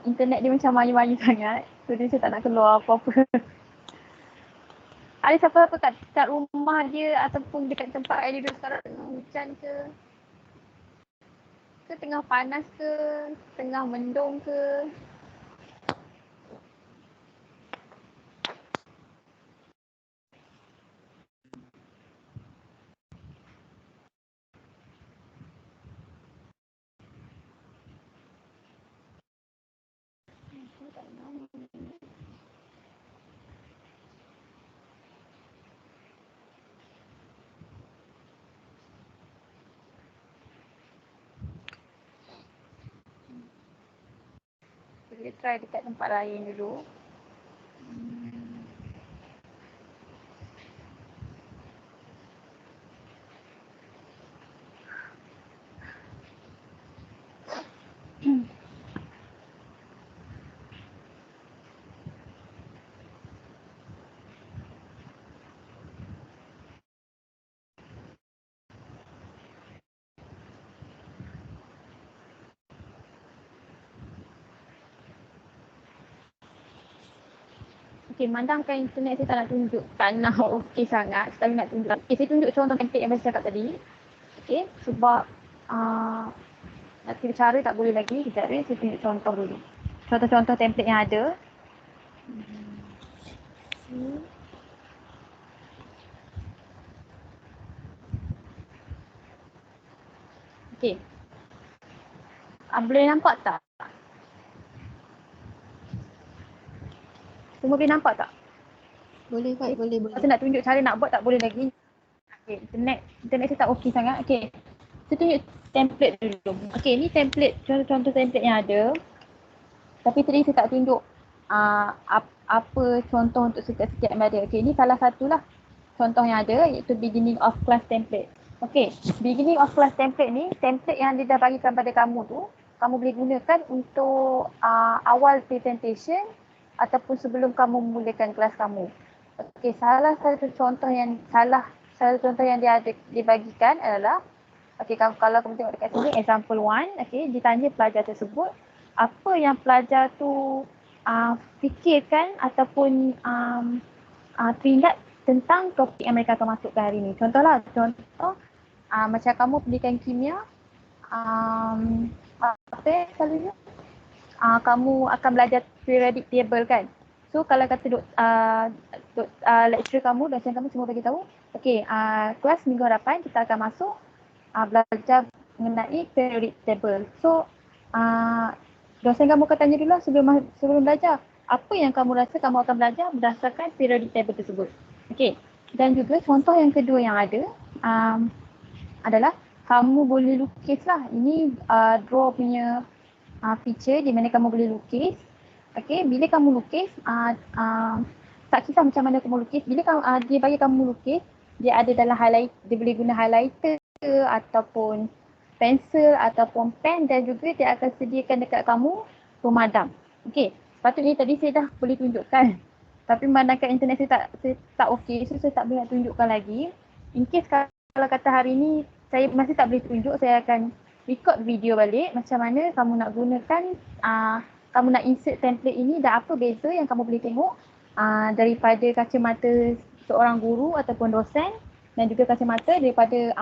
internet dia macam mayu-mayu sangat. So dia macam tak nak keluar apa-apa. Ada siapa-siapa kat rumah dia ataupun dekat tempat dia duduk sekarang tengah hujan ke? Ke tengah panas ke? Tengah mendung ke? Boleh try dekat tempat lain dulu. Okay, mandangkan internet saya tak nak tunjuk, tak nak okey sangat. Tapi nak tunjuk. Okay, saya tunjuk contoh template yang saya cakap tadi. Okay, sebab nak kira cara tak boleh lagi. Sekejap saya tunjuk contoh dulu. Contoh-contoh template yang ada. Okay. Boleh nampak tak? Semua boleh nampak tak? Boleh Kak, boleh. Masa nak tunjuk cara nak buat tak boleh lagi. Okay, internet saya tak okey sangat. Okay, saya tunjuk template dulu. Okay, ni template, contoh-contoh template yang ada. Tapi tadi saya tak tunjuk apa contoh untuk setiap-setiap yang ada. Okay, ni salah satulah contoh yang ada iaitu beginning of class template. Okay, beginning of class template ni, template yang dia dah bagikan pada kamu tu, kamu boleh gunakan untuk awal presentation ataupun sebelum kamu memulakan kelas kamu. Okay, salah satu contoh yang dia ada dibagikan adalah, okay, kalau kamu tengok dekat sini, example 1, okay, ditanya pelajar tersebut, apa yang pelajar tu fikirkan ataupun teringat tentang topik yang mereka akan masukkan hari ni. Contoh macam kamu pendidikan kimia, apa selalunya? Kamu akan belajar periodic table kan? So kalau kata lecturer kamu, dosen kamu semua bagi tahu, okay, kelas minggu hadapan kita akan masuk belajar mengenai periodic table. So dosen kamu akan tanya dulu lah sebelum belajar, apa yang kamu rasa kamu akan belajar berdasarkan periodic table tersebut. Okay, dan juga contoh yang kedua yang ada adalah kamu boleh lukis lah. Ini draw punya feature di mana kamu boleh lukis. Okay, bila kamu lukis, tak kisah macam mana kamu lukis, bila dia bagi kamu lukis, dia ada dalam highlight, dia boleh guna highlighter ke ataupun pensel ataupun pen, dan juga dia akan sediakan dekat kamu pemadam. Okey, sepatutnya tadi saya dah boleh tunjukkan. Tapi memandangkan internet saya tak okey, so saya tak boleh nak tunjukkan lagi. In case kalau kata hari ni saya masih tak boleh tunjuk, saya akan record video balik macam mana kamu nak gunakan, kamu nak insert template ini dan apa beza yang kamu boleh tengok daripada kacamata seorang guru ataupun dosen, dan juga kacamata daripada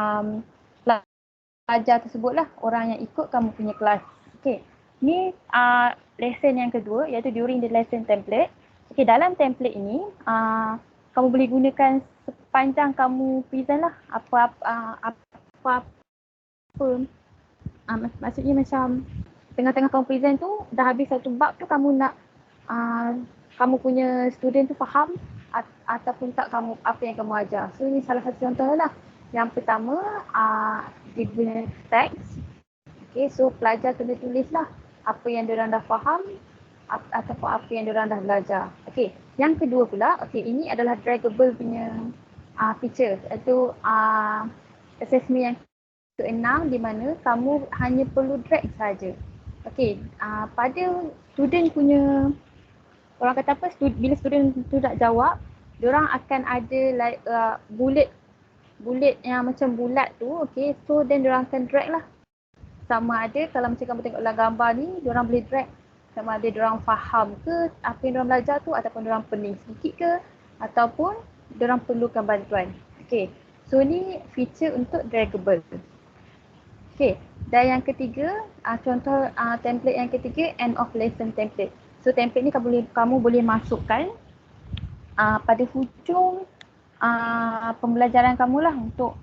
pelajar tersebut lah, orang yang ikut kamu punya kelas. Okay, ni lesson yang kedua, iaitu during the lesson template. Okay, dalam template ini kamu boleh gunakan sepanjang kamu present lah, apa-apa, maksudnya macam tengah-tengah kamu present tu, dah habis satu bab tu, kamu nak kamu punya student tu faham ataupun tak kamu apa yang kamu ajar. So ini salah satu contoh lah. Yang pertama, dia guna teks. Okay, so pelajar kena tulis lah apa yang diorang dah faham ataupun apa yang diorang dah belajar. Okay, yang kedua pula, okay, ini adalah draggable punya features, iaitu assessment yang keenam, di mana kamu hanya perlu drag saja. Okay, pada student punya, orang kata apa, bila student tu tak jawab, diorang akan ada like bullet yang macam bulat tu. Okay, so then diorang akan drag lah. Sama ada kalau macam kamu tengok dalam gambar ni, diorang boleh drag sama ada diorang faham ke apa yang diorang belajar tu, ataupun diorang pening sedikit ke, ataupun diorang perlukan bantuan. Okay, so ni feature untuk draggable. Okay, dan yang ketiga, contoh template yang ketiga, end of lesson template. So template ni kamu boleh masukkan pada hujung pembelajaran kamu lah, untuk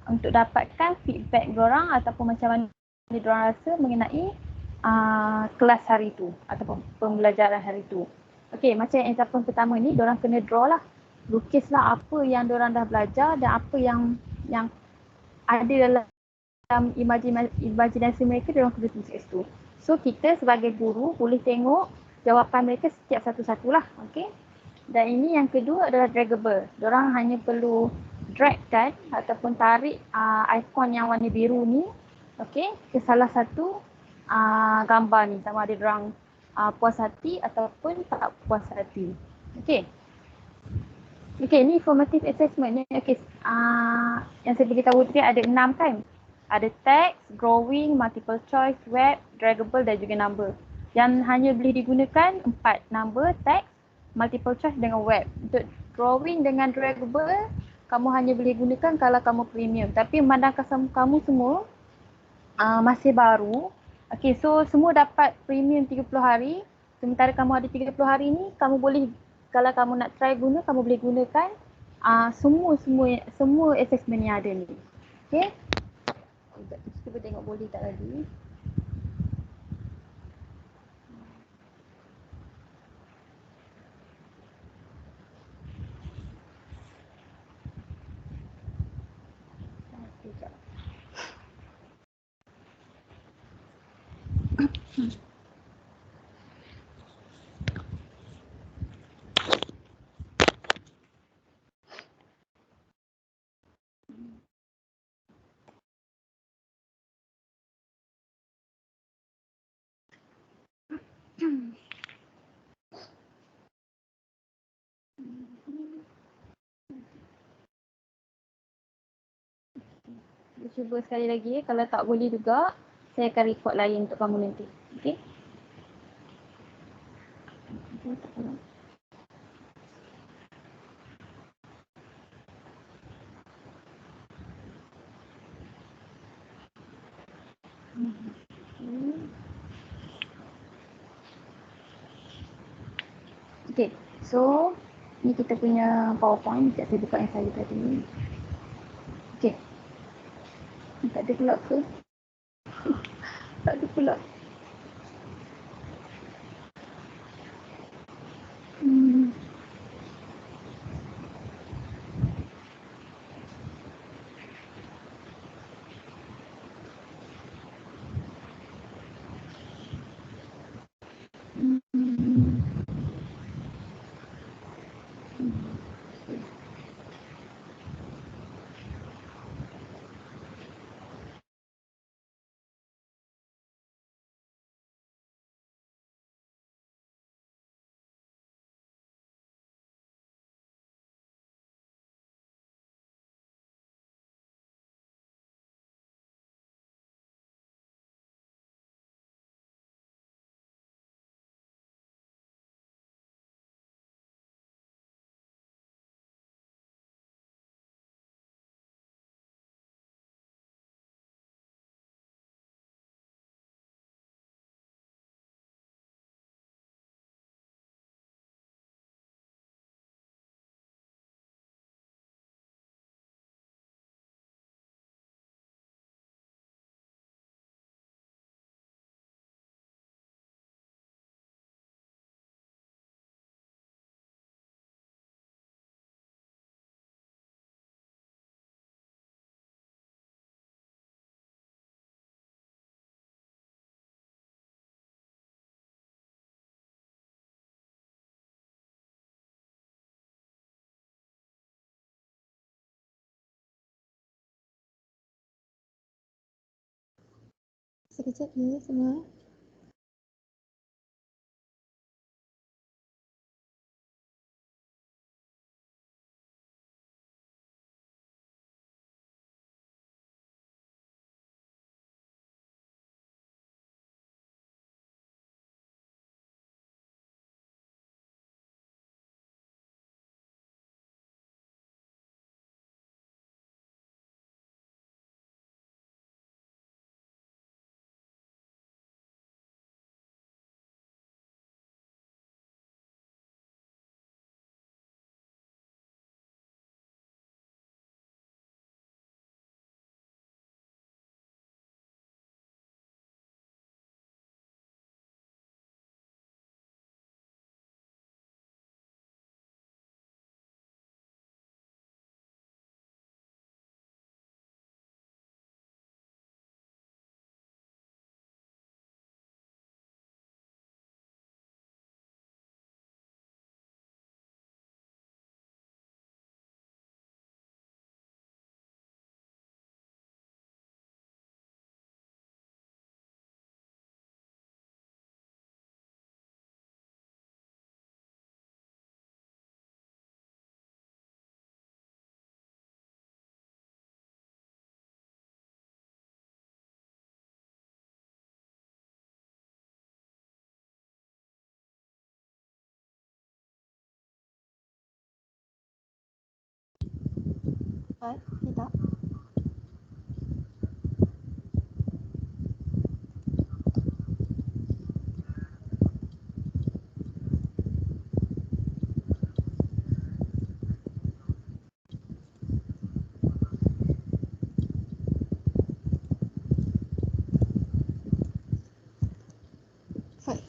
dapatkan feedback diorang ataupun macam mana diorang rasa mengenai kelas hari tu ataupun pembelajaran hari tu. Okay, macam example pertama ni, diorang kena draw lah, lukislah apa yang diorang dah belajar dan apa yang ada dalam imajinasi mereka, diorang kena tulis kat situ. So kita sebagai guru boleh tengok jawapan mereka setiap satu-satu lah. Okay, dan ini yang kedua adalah draggable. Diorang hanya perlu dragkan ataupun tarik ikon yang warna biru ni, okay, ke salah satu gambar ni, sama ada diorang puas hati ataupun tak puas hati. Okay. Okay, ni formative assessment ni. Okay, yang saya beritahu tadi ada 6 kan. Ada text, drawing, multiple choice, web, draggable dan juga number. Yang hanya boleh digunakan 4, number, text, multiple choice dengan web. Untuk drawing dengan draggable, kamu hanya boleh gunakan kalau kamu premium. Tapi memandangkan kamu semua masih baru, okay, so semua dapat premium 30 hari. Sementara kamu ada 30 hari ni, kamu boleh, kalau kamu nak try guna, kamu boleh gunakan semua assessment yang ada ni. Okay, cuba tengok boleh tak lagi. Sekejap. Cuba sekali lagi. Kalau tak boleh juga, saya akan record lain untuk kamu nanti. Okay? Okay, so ni kita punya PowerPoint. Sekejap saya buka yang saya tadi. Okay. Tak ada pula ke? Tak ada pula. Sekejap ya semua. Tidak. Baik.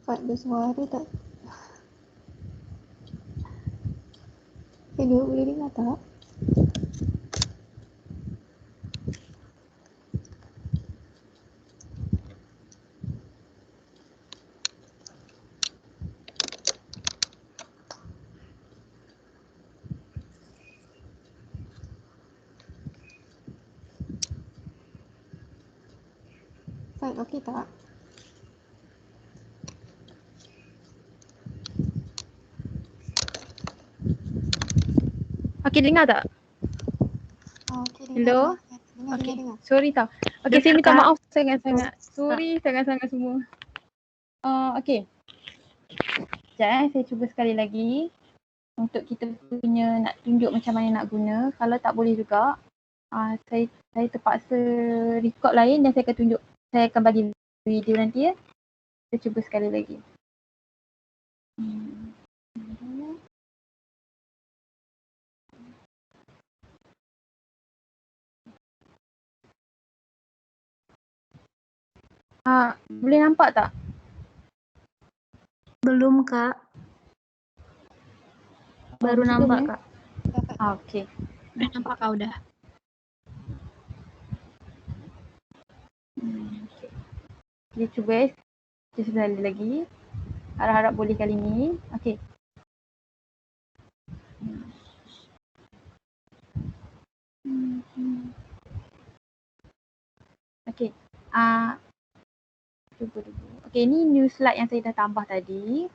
Pak bersuara tak? Hello, boleh dengar tak? Pak, okey tak? Okey, dengar tak? Okey, Hello? dengar. Okey, Dengar. sorry tau. Okey, saya minta Kak. maaf sangat-sangat. Sorry sangat-sangat semua. Okey. Sekejap saya cuba sekali lagi. Untuk kita punya nak tunjuk macam mana nak guna. Kalau tak boleh juga, saya terpaksa record lain dan saya akan tunjuk. Saya akan bagi video nanti ya. Kita cuba sekali lagi. Boleh nampak tak? Belum Kak, baru Belum, nampak eh? Kak. Okey. Udah nampak kau dah. Okay. Kita cuba sekali lagi. Harap-harap boleh kali ni. Okey. Okey. Cuba dulu. Okey, ni new slide yang saya dah tambah tadi.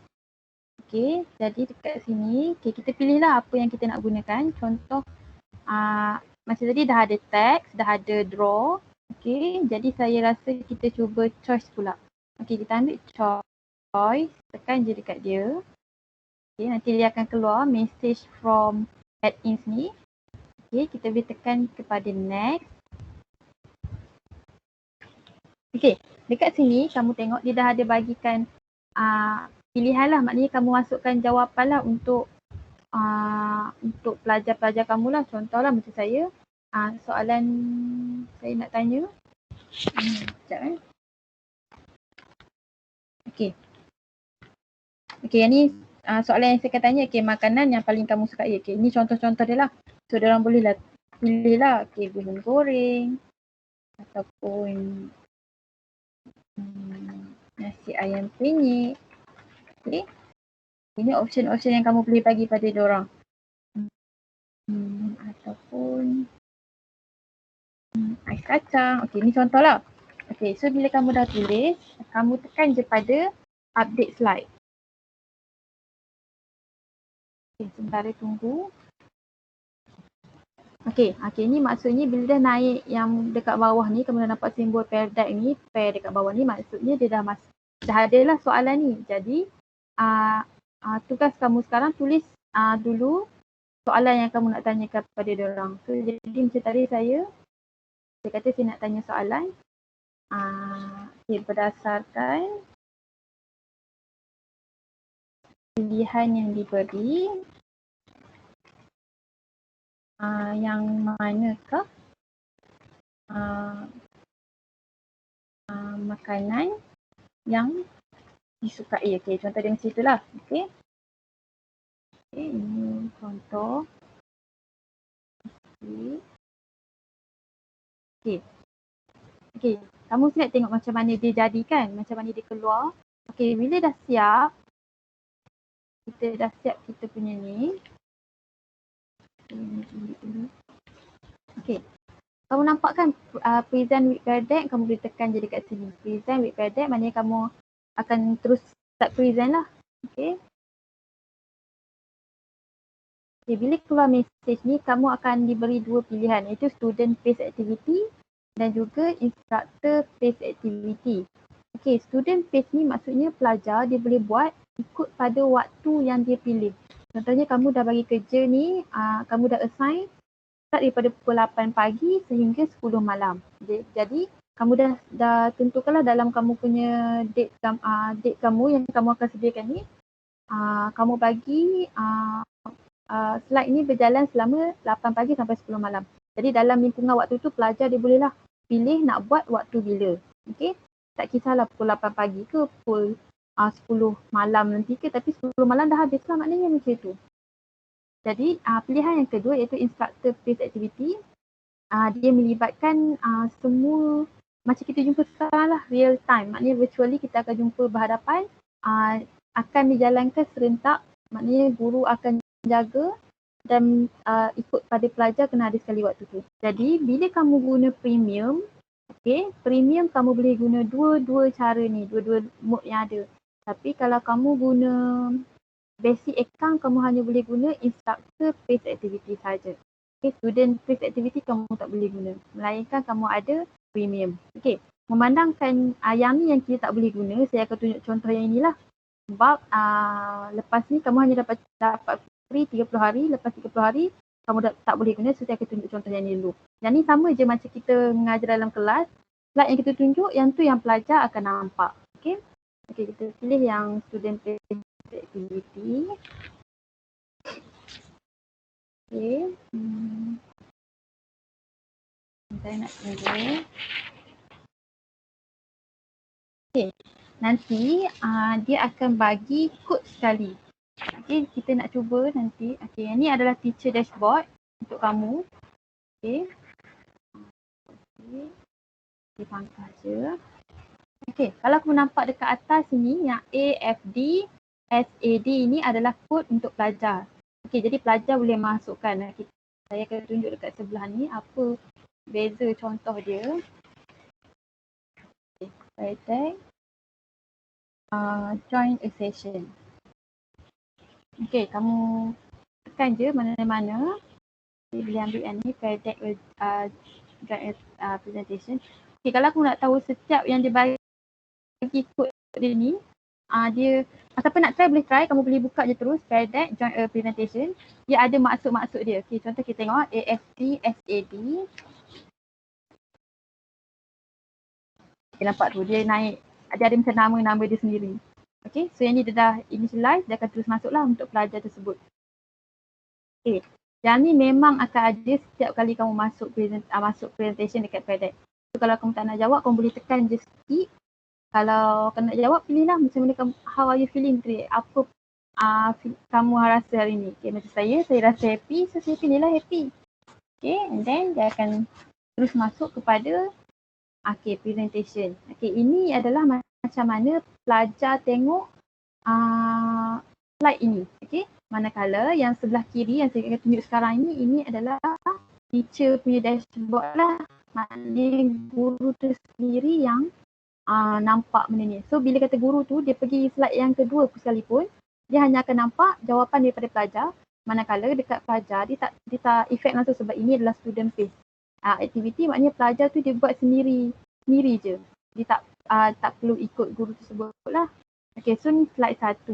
Okey, jadi dekat sini, okey, kita pilihlah apa yang kita nak gunakan. Contoh, macam tadi dah ada text, dah ada draw. Okey, jadi saya rasa kita cuba choice pula. Okey, kita ambil choice, tekan je dekat dia. Okey, nanti dia akan keluar message from add-ins ni. Okey, kita boleh tekan kepada next. Okey, dekat sini kamu tengok dia dah ada bagikan pilihan lah, maknanya kamu masukkan jawapan lah untuk pelajar-pelajar kamu lah. Contoh lah macam saya, soalan saya nak tanya. Sekejap Okey. Okey, yang ni soalan yang saya akan tanya, okey, makanan yang paling kamu sukai. Okey, ni contoh-contoh dia lah. So, diorang boleh lah pilih lah, okey, bihun goreng, ataupun nasi ayam penyet. Okay. Ini option-option yang kamu boleh bagi pada diorang. Ataupun ais kacang. Okay, ni contoh lah. Okay, so bila kamu dah tulis, kamu tekan je pada update slide. Okay, sebentar tunggu. Okay, ni maksudnya bila dah naik yang dekat bawah ni, kamu dah nampak simbol pair deck ni, pair dekat bawah ni, maksudnya dia dah ada lah soalan ni. Jadi, tugas kamu sekarang tulis dulu soalan yang kamu nak tanyakan kepada diorang. So, jadi macam tadi saya kata saya nak tanya soalan. Berdasarkan pilihan yang diberi, yang manakah makanan yang disukai. Okay, contoh dia macam itulah. Okay, ini contoh. Okay, kamu siap tengok macam mana dia jadi kan, macam mana dia keluar. Okay, bila dah siap, kita punya ni. Okay, kamu nampak kan present with pair deck, kamu boleh tekan je dekat sini. Present with pair deck maknanya kamu akan terus start present lah. Okay. Okay, bila keluar message ni, kamu akan diberi dua pilihan, iaitu student face activity dan juga instructor face activity. Okay, student face ni maksudnya pelajar dia boleh buat ikut pada waktu yang dia pilih. Contohnya kamu dah bagi kerja ni, kamu dah assign start daripada pukul 8 pagi sehingga 10 malam. Jadi kamu dah tentukanlah dalam kamu punya date kamu yang kamu akan sediakan ni, kamu bagi slide ni berjalan selama 8 pagi sampai 10 malam. Jadi dalam lingkungan waktu tu pelajar dia bolehlah pilih nak buat waktu bila. Okay, tak kisahlah pukul 8 pagi ke pukul 10 malam nanti ke, tapi 10 malam dah habis lah, maknanya macam tu. Jadi pilihan yang kedua iaitu instructor face activity. Dia melibatkan semua macam kita jumpa sekarang lah, real time. Maknanya virtually kita akan jumpa berhadapan, akan dijalankan serentak, maknanya guru akan jaga dan ikut pada pelajar kena ada sekali waktu tu. Jadi bila kamu guna premium, premium kamu boleh guna dua cara ni, dua mode yang ada. Tapi kalau kamu guna basic account, kamu hanya boleh guna instructor face activity saja. Student face activity kamu tak boleh guna, melainkan kamu ada premium. Memandangkan yang ni yang kita tak boleh guna, saya akan tunjuk contoh yang inilah. Sebab lepas ni kamu hanya dapat free 30 hari, lepas 30 hari kamu tak boleh guna, so saya akan tunjuk contoh yang ni dulu. Yang ni sama je macam kita mengajar dalam kelas, slide yang kita tunjuk, yang tu yang pelajar akan nampak. Okay, kita pilih yang student face activity. Saya nak tunggu. Nanti dia akan bagi kod sekali. Kita nak cuba nanti. Yang ni adalah teacher dashboard untuk kamu. Kita pangkas je. Kalau kamu nampak dekat atas ni yang AFD, SAD ni adalah kod untuk pelajar. Jadi pelajar boleh masukkan. Saya akan tunjuk dekat sebelah ni apa beza contoh dia. Saya tag join a session. Kamu tekan je mana-mana. Boleh ambil yang ni, project join a presentation. Kalau aku nak tahu setiap yang dia bagi kod dia ni, dia siapa nak try boleh try, kamu boleh buka je terus project join a presentation. Dia ada maksud-maksud dia. Contoh kita tengok AFD, SAD. Nampak tu dia naik, dia ada macam nama dia sendiri. So yang ni dia dah initialize, dia akan terus masuklah untuk pelajar tersebut. Yang ni memang akan ada setiap kali kamu masuk presentation dekat Pedex. So kalau kamu tak nak jawab, kamu boleh tekan je skip. Kalau kamu nak jawab, pilihlah macam mana kamu, how are you feeling today? Apa kamu rasa hari ni? Macam saya rasa happy, so saya pilihlah happy. And then dia akan terus masuk kepada Okay, presentation. Okay, ini adalah macam mana pelajar tengok slide ini. Okay, manakala yang sebelah kiri yang saya akan tunjuk sekarang ini adalah teacher punya dashboard lah. Maknanya guru tu sendiri yang nampak benda ni. So bila kata guru tu dia pergi slide yang kedua sekalipun, dia hanya akan nampak jawapan daripada pelajar. Manakala dekat pelajar dia tak efek langsung sebab ini adalah student based. Aktiviti maknanya pelajar tu dia buat sendiri je. Dia tak perlu ikut guru tersebut lah. Okay, so ni slide 1.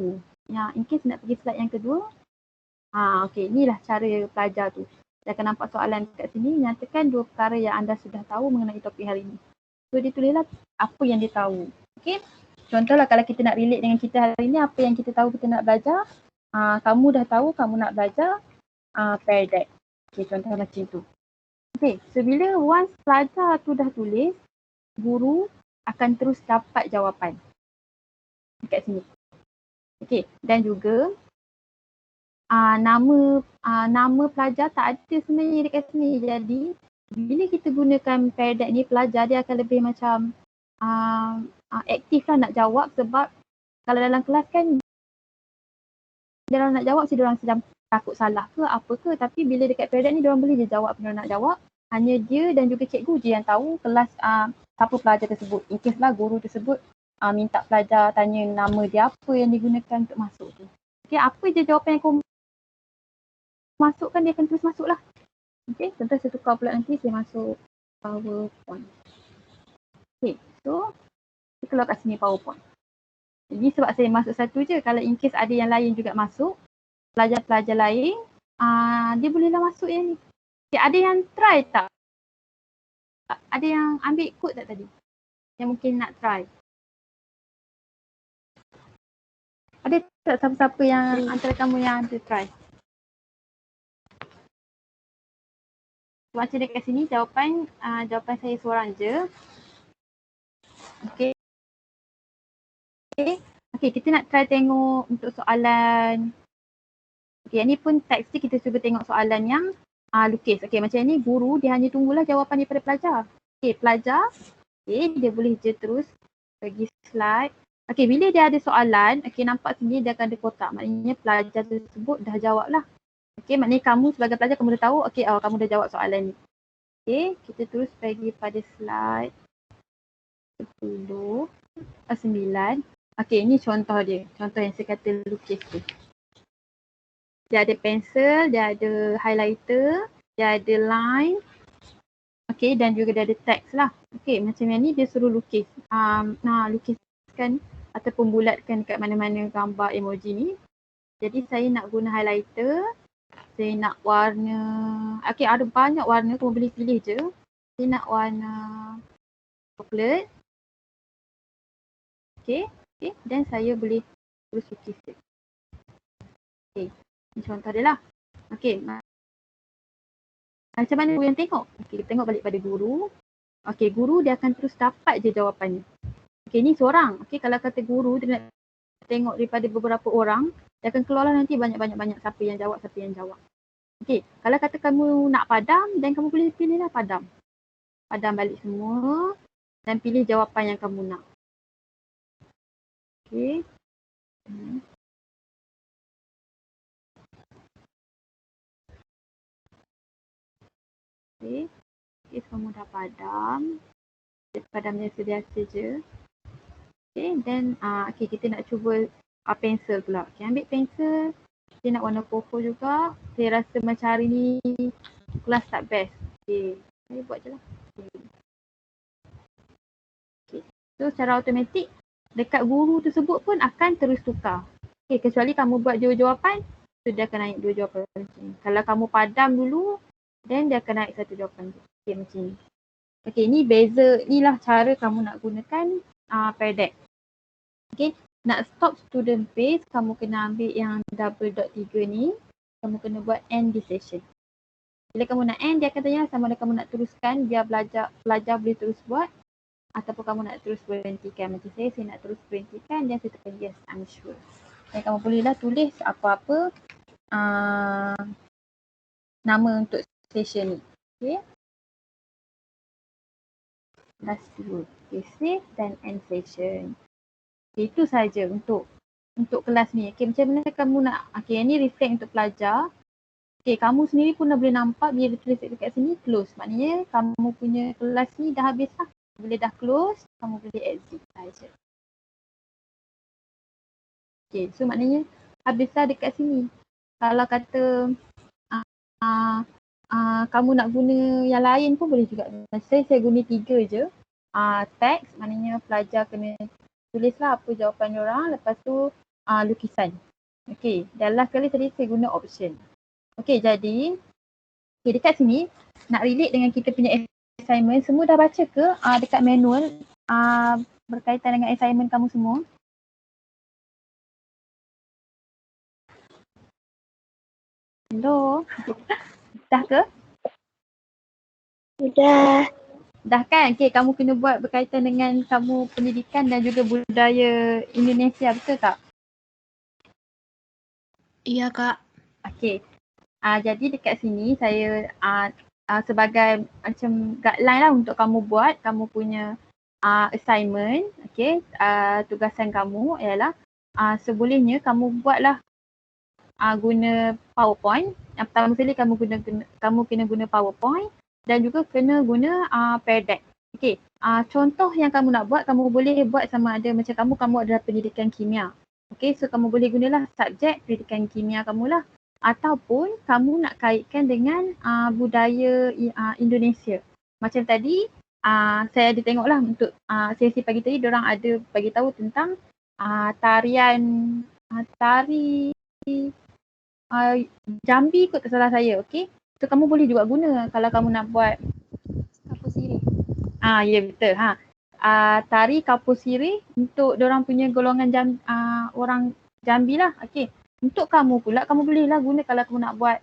Yang in case nak pergi slide yang kedua, okay, inilah cara pelajar tu. Dia akan nampak soalan kat sini, nyatakan 2 perkara yang anda sudah tahu mengenai topik hari ini. So dia tulislah apa yang dia tahu. Okay, contohlah kalau kita nak relate dengan kita hari ini, apa yang kita tahu kita nak belajar. Kamu dah tahu kamu nak belajar paradigm. Okay, contoh macam tu. Okay, so bila once pelajar tu dah tulis, guru akan terus dapat jawapan dekat sini. Okay, dan juga nama pelajar tak ada sebenarnya dekat sini. Jadi bila kita gunakan paradigm ni, pelajar dia akan lebih macam aktif lah nak jawab, sebab kalau dalam kelas kan dalam nak jawab diorang sedang takut salah ke apa ke, tapi bila dekat paradigm ni diorang boleh je jawab apa diorang nak jawab. Hanya dia dan juga cikgu je yang tahu kelas siapa pelajar tersebut. In case lah guru tersebut minta pelajar tanya nama dia apa yang digunakan untuk masuk tu. Okay, apa je jawapan yang kau masukkan dia akan terus masuk lah. Okay, contoh saya tukar pula nanti saya masuk PowerPoint. Okay, so saya keluar kat sini PowerPoint. Jadi sebab saya masuk satu je, kalau in case ada yang lain juga masuk, pelajar-pelajar lain, dia bolehlah masuk yang ni. Okay, ada yang try tak? Ada yang ambil kod tak tadi? Yang mungkin nak try. Ada tak siapa-siapa yang antara kamu yang ada try? Macam dekat sini jawapan saya seorang je. Okay. Okay, kita nak try tengok untuk soalan. Okay, ni pun teks ni kita cuba tengok soalan yang lukis. Okay, macam ni guru dia hanya tunggulah jawapan daripada pelajar. Okay, pelajar, okay, dia boleh je terus pergi slide. Okay, bila dia ada soalan, okay, nampak sini dia akan ada kotak. Maknanya pelajar tersebut dah jawab lah. Okay, maknanya kamu sebagai pelajar kamu dah tahu, okay, kamu dah jawab soalan ni. Okay, kita terus pergi pada slide 10, 9. Okay, ini contoh dia. Contoh yang saya kata lukis tu. Dia ada pensel, dia ada highlighter, dia ada line. Okay, dan juga dia ada teks lah. Okay, macam yang ni dia suruh lukis. Lukiskan ataupun bulatkan dekat mana-mana gambar emoji ni. Jadi saya nak guna highlighter. Saya nak warna. Okay, ada banyak warna, kamu boleh pilih je. Saya nak warna coklat. Okay. Okay, dan saya boleh terus lukis. Okay, ini contoh dia lah. Okay, macam mana guru yang tengok? Okay, tengok balik pada guru. Okay, guru dia akan terus dapat je jawapannya. Okay, ni seorang. Okay, kalau kata guru dia nak tengok daripada beberapa orang, dia akan keluarlah nanti banyak-banyak siapa yang jawab. Okay, kalau kata kamu nak padam, dan kamu boleh pilihlah padam. Padam balik semua dan pilih jawapan yang kamu nak. Okay. Okay, kamu dah padam. Padam biasa-biasa je. Okay, then okay, kita nak cuba pensel pula. Okay, ambil pensel. Kita nak warna purple juga. Saya rasa macam hari ni kelas tak best. Okay, saya buat je lah. Okay, so secara automatik dekat guru tersebut pun akan terus tukar. Okay, kecuali kamu buat 2 jawapan, so dia akan naik 2 jawapan macam ni. Kalau kamu padam dulu, then dia akan naik 1 jawapan. Okay, macam ni. Okay, ni beza, inilah cara kamu nak gunakan paradigm. Okay, nak stop student pace, kamu kena ambil yang double dot 3 ni. Kamu kena buat end this session. Bila kamu nak end, dia akan tanya sama ada kamu nak teruskan biar pelajar boleh terus buat. Ataupun kamu nak terus berhentikan. Macam saya nak terus berhentikan dan saya tekan yes, I'm sure. Dan kamu bolehlah tulis apa-apa nama untuk session ni. Okay. kelas 2. Okay, save dan end session. Okay, itu saja untuk kelas ni. Okay, macam mana kamu nak, okay, ni reflect untuk pelajar. Okay, kamu sendiri pun dah boleh nampak bila tulis dekat sini close. Maknanya kamu punya kelas ni dah habis lah. Bila dah close, kamu boleh exit saja. Okay, so maknanya habislah dekat sini. Kalau kata kamu nak guna yang lain pun boleh juga. Saya guna 3 je. Teks, maknanya pelajar kena tulislah apa jawapan diorang. Lepas tu lukisan. Okay, dan last kali tadi saya guna option. Okay, jadi dekat sini nak relate dengan kita punya assignment. Semua dah baca ke dekat manual berkaitan dengan assignment kamu semua? Hello? Dah ke? Sudah. Dah kan? Okay, kamu kena buat berkaitan dengan kamu pendidikan dan juga budaya Indonesia, betul tak? Iya Kak. Okay. Jadi dekat sini saya sebagai macam guideline lah untuk kamu buat kamu punya assignment. Okay. Tugasan kamu ialah sebolehnya kamu buatlah guna PowerPoint. Yang pertama sekali kamu kena guna PowerPoint dan juga kena guna Pear Deck. Okay. Contoh yang kamu nak buat, kamu boleh buat sama ada macam kamu adalah pendidikan kimia. Okay, so kamu boleh gunalah subjek pendidikan kimia kamu lah. Ataupun kamu nak kaitkan dengan budaya Indonesia. Macam tadi, saya ada tengoklah untuk sesi pagi tadi, diorang ada bagi tahu tentang tari Jambi kot tak salah saya, okay. So kamu boleh juga guna kalau kamu nak buat kapur sirih. Ya betul. Tari kapur sirih untuk diorang punya golongan orang Jambi lah, okay. Untuk kamu pula, kamu bolehlah guna kalau kamu nak buat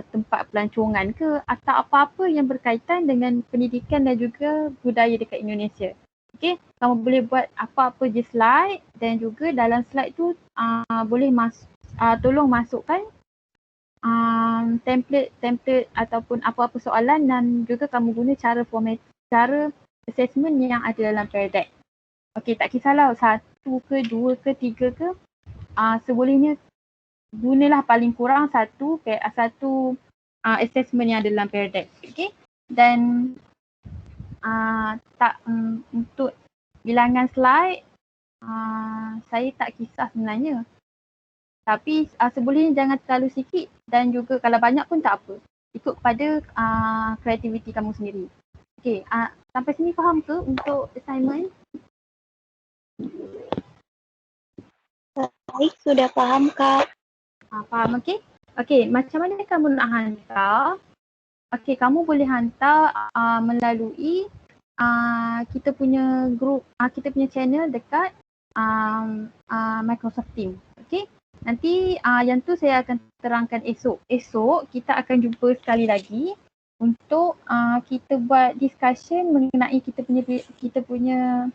tempat pelancongan ke atau apa-apa yang berkaitan dengan pendidikan dan juga budaya dekat Indonesia. Okay, kamu boleh buat apa-apa je slide dan juga dalam slide tu boleh tolong masukkan template ataupun apa-apa soalan dan juga kamu guna cara assessment yang ada dalam Pear Deck. Okay, tak kisahlah 1 ke 2 ke 3 ke, sebolehnya gunalah paling kurang satu assessment yang ada dalam Pear Deck. Okay, dan untuk bilangan slide saya tak kisah sebenarnya. Tapi sebolehnya jangan terlalu sikit dan juga kalau banyak pun tak apa. Ikut kepada kreativiti kamu sendiri. Okay, sampai sini faham ke untuk assignment? Baik, sudah paham Kak. Faham, okay? Okay, macam mana kamu nak hantar? Okay, kamu boleh hantar melalui kita punya group, kita punya channel dekat Microsoft Teams. Okay? Nanti yang tu saya akan terangkan esok. Esok kita akan jumpa sekali lagi untuk kita buat discussion mengenai kita punya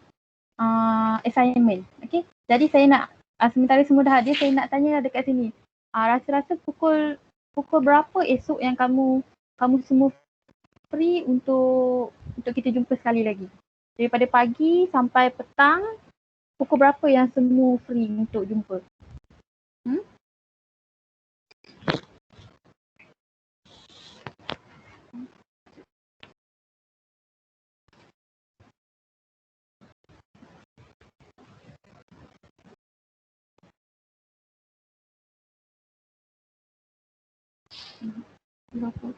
assignment. Okay? Jadi saya nak sementara semua dah hadir, saya nak tanya dekat sini. Rasa-rasa pukul berapa esok yang kamu semua free untuk kita jumpa sekali lagi? Daripada pagi sampai petang, pukul berapa yang semua free untuk jumpa? Berapa?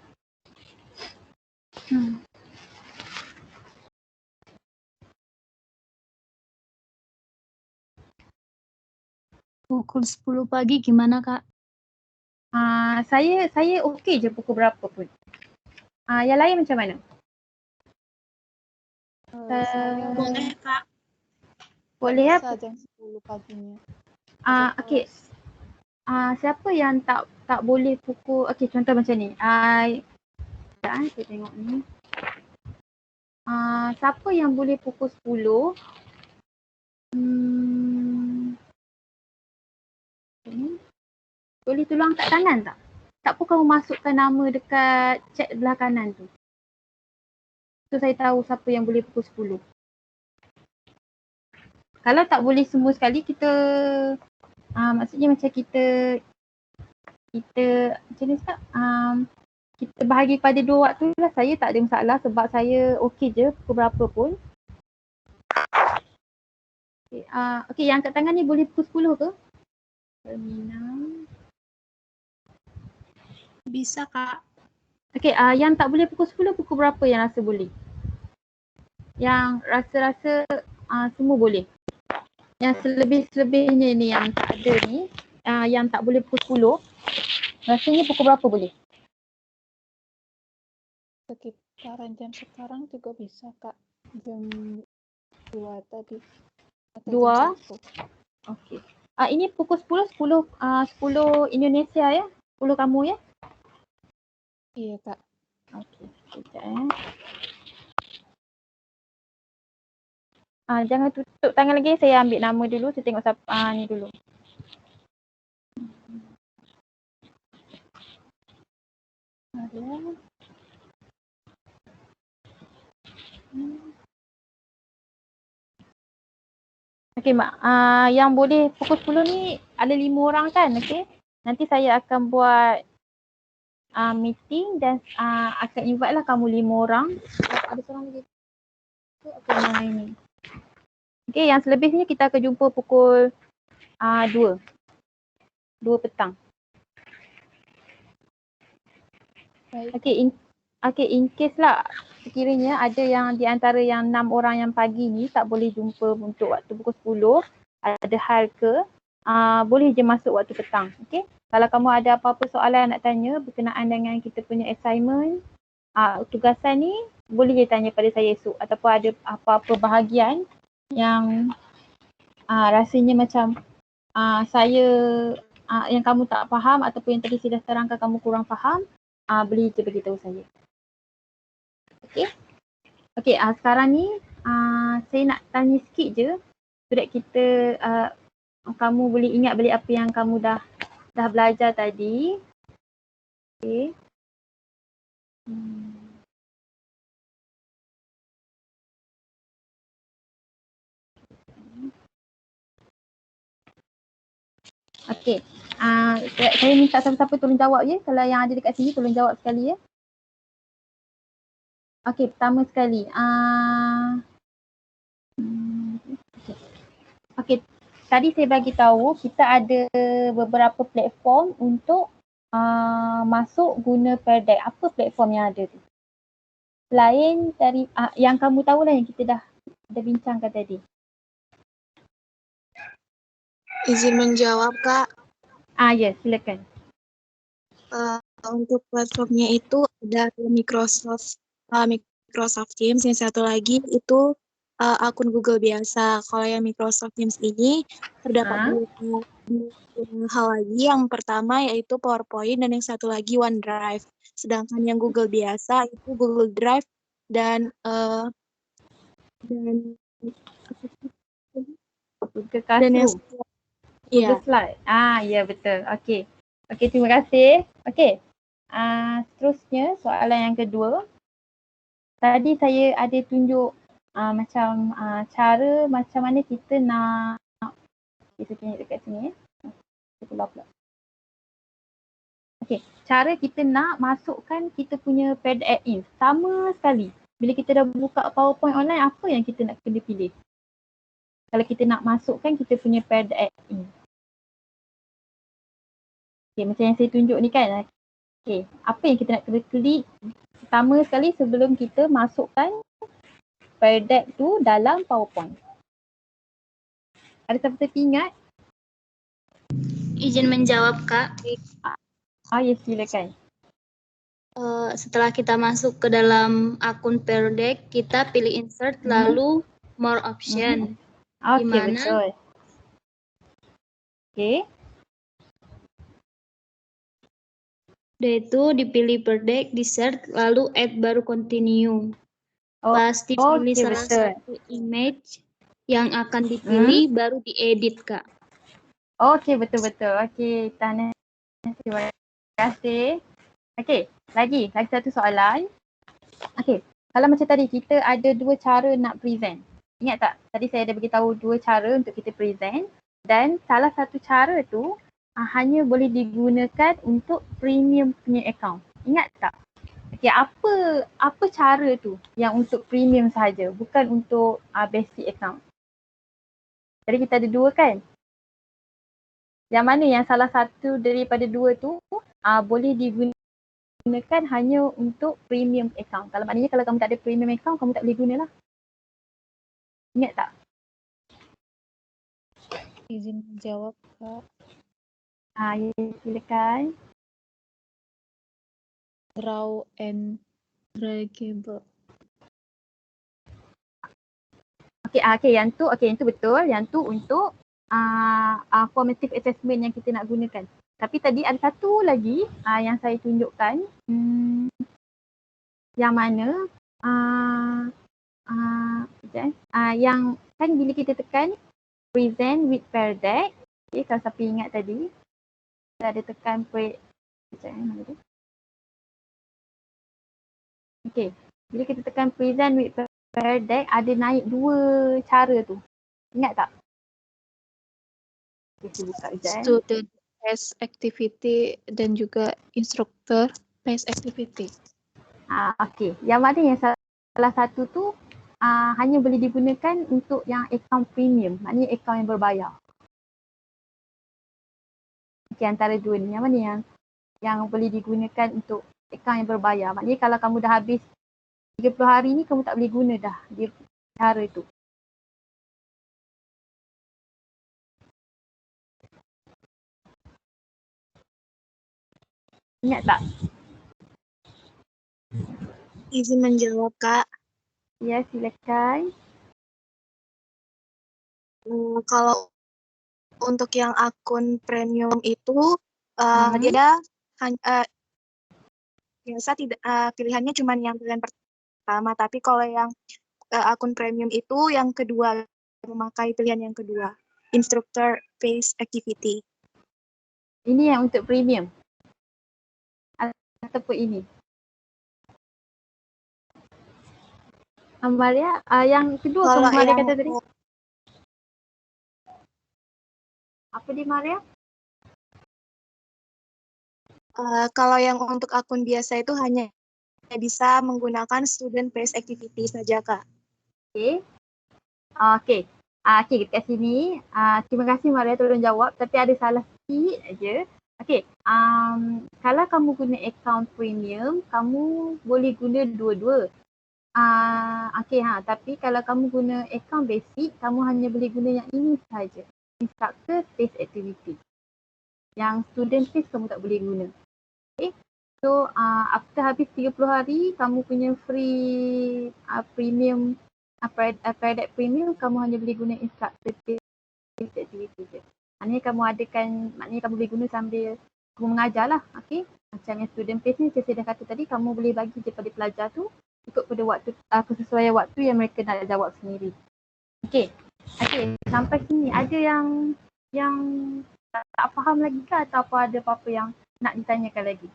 Pukul 10 pagi gimana Kak? Saya okey je pukul berapa pun. Yang lain macam mana? Boleh Kak. Boleh ya? Jam 10 paginya. Okey. Siapa yang tak boleh pukul, okey contoh macam ni. Saya tengok ni. Siapa yang boleh pukul 10? Boleh tolong angkat tangan tak? Tak apa kamu masukkan nama dekat chat belah kanan tu. So saya tahu siapa yang boleh pukul 10. Kalau tak boleh semua sekali, kita maksudnya macam kita macam ni Ustaz, kita bahagi pada 2 waktu lah. Saya tak ada masalah sebab saya okey je pukul berapa pun. Okay, yang kat tangan ni boleh pukul 10 ke? Terminal. Bisa, Kak. Okay, yang tak boleh pukul 10, pukul berapa yang rasa boleh? Yang rasa-rasa semua boleh. Yang selebih-selebihnya ni yang tak ada ni, yang tak boleh pukul 10, rasanya pukul berapa boleh? Sekitaran jam sekarang juga bisa, Kak. Jam 2 tadi. Atau 2? jam 1. Okay. Ini pukul 10 Indonesia ya? 10 kamu ya? Iya, Kak. Okay, sekejap jangan tutup tangan lagi, saya ambil nama dulu, saya tengok siapa ni dulu. Okay Mak, yang boleh pukul 10 ni ada 5 orang kan, okay? Nanti saya akan buat meeting dan akan invite lah kamu 5 orang. Ada seorang lagi. Okay, yang ini. Okay, yang selebihnya kita akan jumpa pukul 2 petang. Baik. Okay, in case lah sekiranya ada yang di antara yang 6 orang yang pagi ni tak boleh jumpa untuk waktu pukul 10, ada hal ke, boleh je masuk waktu petang. Okay, kalau kamu ada apa-apa soalan nak tanya berkenaan dengan kita punya assignment, tugasan ni, boleh je tanya pada saya esok, ataupun ada apa-apa bahagian yang rasanya macam saya yang kamu tak faham ataupun yang tadi saya dah terangkan kamu kurang faham, boleh je beritahu saya. Okay, sekarang ni saya nak tanya sikit je so that kita kamu boleh ingat balik apa yang kamu dah belajar tadi. Okay. Okay, saya minta siapa-siapa tolong jawab ya. Kalau yang ada dekat sini tolong jawab sekali ya. Okay, pertama sekali. Okay, tadi saya bagi tahu kita ada beberapa platform untuk masuk guna Pear Deck. Apa platform yang ada tu? Selain dari yang kamu tahu lah yang kita dah bincangkan tadi. Izin menjawab, Kak. Ya, silakan. Untuk platformnya itu ada Microsoft Teams, yang satu lagi itu akun Google biasa. Kalau yang Microsoft Teams ini terdapat dua hal lagi. Yang pertama yaitu PowerPoint dan yang satu lagi OneDrive. Sedangkan yang Google biasa itu Google Drive dan Google Classroom. Google Slide. Ya betul. Okey. Okey, terima kasih. Okey. Seterusnya soalan yang kedua. Tadi saya ada tunjuk macam cara macam mana kita nak kita tunjuk dekat sini ya. Okey, cara kita nak masukkan kita punya Pear Deck in. Sama sekali. Bila kita dah buka PowerPoint online, apa yang kita nak kena pilih? Kalau kita nak masukkan kita punya Pear Deck in. Okay, macam yang saya tunjuk ni kan. Okay, apa yang kita nak kena klik pertama sekali sebelum kita masukkan Pear Deck tu dalam PowerPoint? Ada siapa-siapa ingat? Izin menjawab, Kak. Ya, silakan. Setelah kita masuk ke dalam akun Pear Deck, kita pilih insert lalu more option. Okay, betul. Okay. Udah itu dipilih Pear Deck, di search, lalu add baru continue. Pasti pilih salah satu image yang akan dipilih baru diedit, Kak. Okay, betul-betul. Okay, Tana. Terima kasih. Okay, lagi satu soalan. Okay, Kalau macam tadi kita ada dua cara nak present. Ingat tak? Tadi saya ada beritahu dua cara untuk kita present dan salah satu cara tu hanya boleh digunakan untuk premium punya account. Ingat tak? Okay, apa cara tu yang untuk premium sahaja, bukan untuk basic account. Jadi kita ada dua kan? Yang mana yang salah satu daripada dua tu boleh digunakan hanya untuk premium account. Kalau maknanya kalau kamu tak ada premium account, kamu tak boleh guna lah. Ingat tak? Izin menjawab, Kak. Ya, silakan. Draw and draggable. Okay, yang tu betul. Yang tu untuk formative assessment yang kita nak gunakan. Tapi tadi ada satu lagi yang saya tunjukkan. Yang mana yang kan bila kita tekan present with pair deck. Okay, kalau siapa ingat tadi kita ada tekan mana tu? Okay, bila kita tekan present with pair deck ada naik dua cara tu. Ingat tak? Okay, saya buka sekejap. Student PACE activity dan juga instructor PACE activity. Okay, yang mana yang salah satu tu hanya boleh digunakan untuk yang account premium, maknanya account yang berbayar. Okay, antara dua ni, yang mana yang boleh digunakan untuk account yang berbayar. Maknanya kalau kamu dah habis 30 hari ni, kamu tak boleh guna dah dia cara tu. Ingat tak? Izin menjawab, Kak. Ya, silakan. Kalau untuk yang akun premium itu dia biasa tidak pilihannya cuma yang pilihan pertama, tapi kalau yang akun premium itu yang kedua, memakai pilihan yang kedua, instructor PACE activity. Ini yang untuk premium ataupun ini? Amalia, yang kedua Kalau kamu Maria yang kata tadi? Apa dia Maria? Kalau yang untuk akun biasa itu hanya bisa menggunakan student PACE activity saja, Kak. Okay, kat sini. Terima kasih Maria tolong jawab, tapi ada salah sikit aja. Okay, kalau kamu guna account premium, kamu boleh guna dua-dua. Tapi kalau kamu guna account basic, kamu hanya boleh guna yang ini sahaja. Instructor PACE activity. Yang student PACE kamu tak boleh guna. Okay. So after habis 30 hari, kamu punya free premium product premium, kamu hanya boleh guna instructor PACE activity je. Maknanya kamu boleh guna sambil kamu mengajar lah. Okay. Macam yang student PACE ni saya dah kata tadi, kamu boleh bagi je pada pelajar tu ikut pada waktu kesesuaian waktu yang mereka nak jawab sendiri. Okay, sampai sini ada yang tak faham lagi ke atau ada apa-apa yang nak ditanyakan lagi?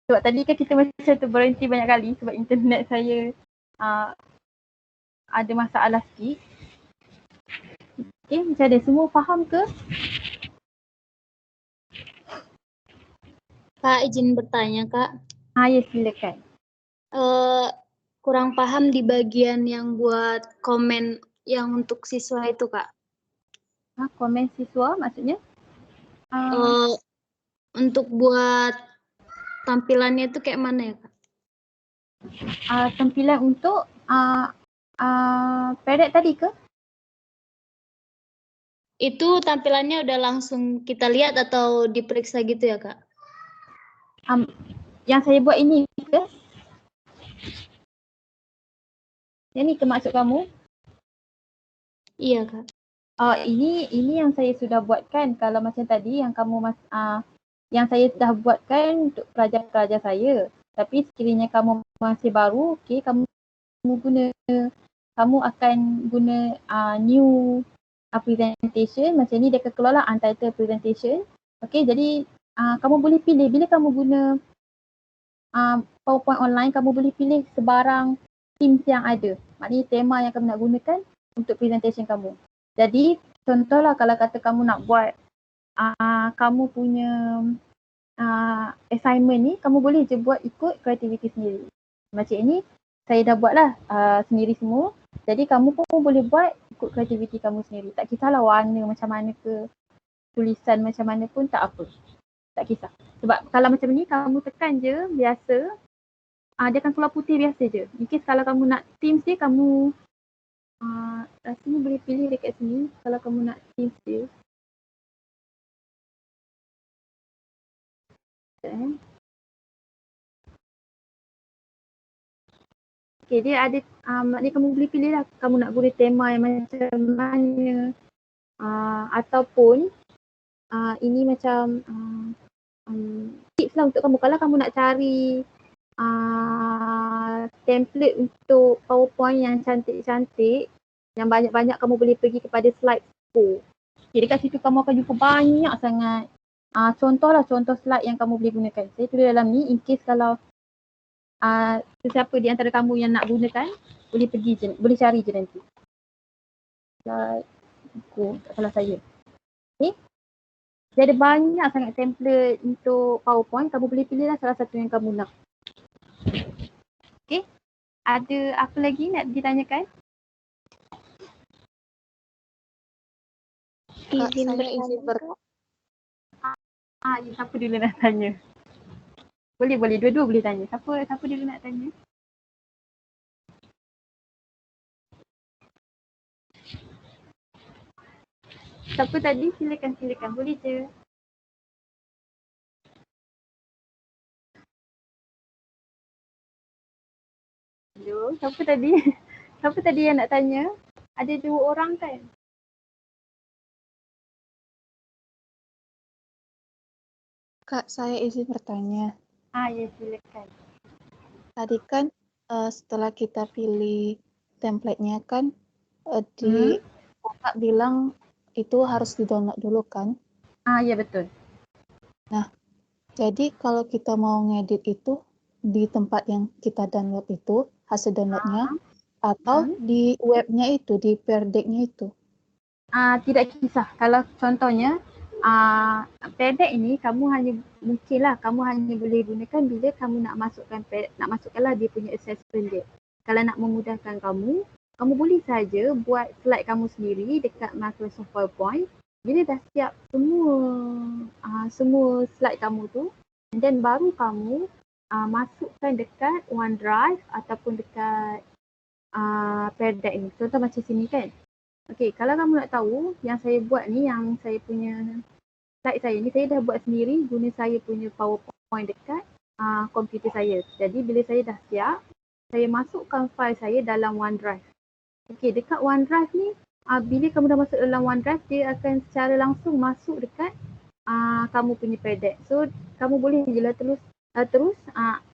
Sebab tadi kan kita macam tu berhenti banyak kali sebab internet saya ada masalah sikit. Okay, macam ada semua faham ke? Kak, izin bertanya, Kak. Ya, silakan. Kurang paham di bagian yang buat komen yang untuk siswa itu, Kak. Komen siswa maksudnya? Untuk buat tampilannya itu kayak mana ya, Kak? Tampilan untuk parrot tadi ke? Itu tampilannya udah langsung kita lihat atau diperiksa gitu ya, Kak? Yang saya buat ini ke? Yang ni ke maksud kamu? Iya, Kak. Ini yang saya sudah buatkan. Kalau macam tadi yang kamu yang saya sudah buatkan untuk pelajar-pelajar saya. Tapi sekiranya kamu masih baru, okay, kamu akan guna new presentation. Macam ni dia akan keluar lah untitled presentation. Okay, jadi kamu boleh pilih bila kamu guna PowerPoint online, kamu boleh pilih sebarang themes yang ada. Maknanya tema yang kamu nak gunakan untuk presentation kamu. Jadi contohlah kalau kata kamu nak buat kamu punya assignment ni, kamu boleh je buat ikut kreativiti sendiri. Macam ini saya dah buatlah sendiri semua. Jadi kamu pun boleh buat ikut kreativiti kamu sendiri. Tak kisahlah warna macam mana ke, tulisan macam mana pun tak apa. Tak kisah. Sebab kalau macam ni kamu tekan je biasa, dia akan keluar putih biasa je. Mungkin kalau kamu nak themes dia, kamu rasanya boleh pilih dekat sini kalau kamu nak themes dia. Okay, dia ada, maknanya kamu boleh pilih lah kamu nak guna tema yang macam mana, ataupun ini macam tips lah untuk kamu. Kalau kamu nak cari template untuk PowerPoint yang cantik-cantik, yang banyak-banyak, kamu boleh pergi kepada slide 4. Okay, dekat situ kamu akan jumpa banyak sangat contoh slide yang kamu boleh gunakan. Saya tulis dalam ni in case kalau sesiapa di antara kamu yang nak gunakan, boleh pergi je, boleh cari je nanti. Slide buku, tak salah saya. Okay. Dia ada banyak sangat template untuk PowerPoint, kamu boleh pilih lah salah satu yang kamu nak. Okay. Ada apa lagi nak ditanyakan? Izin Siapa dulu nak tanya? Boleh, dua-dua boleh tanya. Siapa dulu nak tanya? Siapa tadi? Silakan. Boleh je. Hello, siapa tadi? Siapa tadi yang nak tanya? Ada 2 orang kan? Kak, saya izin bertanya. Ya, silakan. Tadi kan setelah kita pilih template-nya kan kakak bilang itu harus di-download dulu kan? Ya betul. Nah, jadi kalau kita mau ngedit itu di tempat yang kita download itu, hasil downloadnya, atau di webnya itu, di Pear Deck-nya itu? Tidak kisah. Kalau contohnya Pear Deck ini kamu hanya boleh gunakan bila kamu nak masukkanlah dia punya assessment dia. Kalau nak memudahkan kamu boleh saja buat slide kamu sendiri dekat Microsoft PowerPoint. Bila dah siap semua slide kamu tu, and then baru kamu masukkan dekat OneDrive ataupun dekat Pear Deck ni. Contoh macam sini kan. Okay, kalau kamu nak tahu yang saya buat ni, yang saya punya slide saya ni, saya dah buat sendiri guna saya punya PowerPoint dekat komputer saya. Jadi bila saya dah siap, saya masukkan file saya dalam OneDrive. Okay, dekat OneDrive ni, bila kamu dah masuk dalam OneDrive, dia akan secara langsung masuk dekat kamu punya Pear Deck. So, kamu boleh je lah terus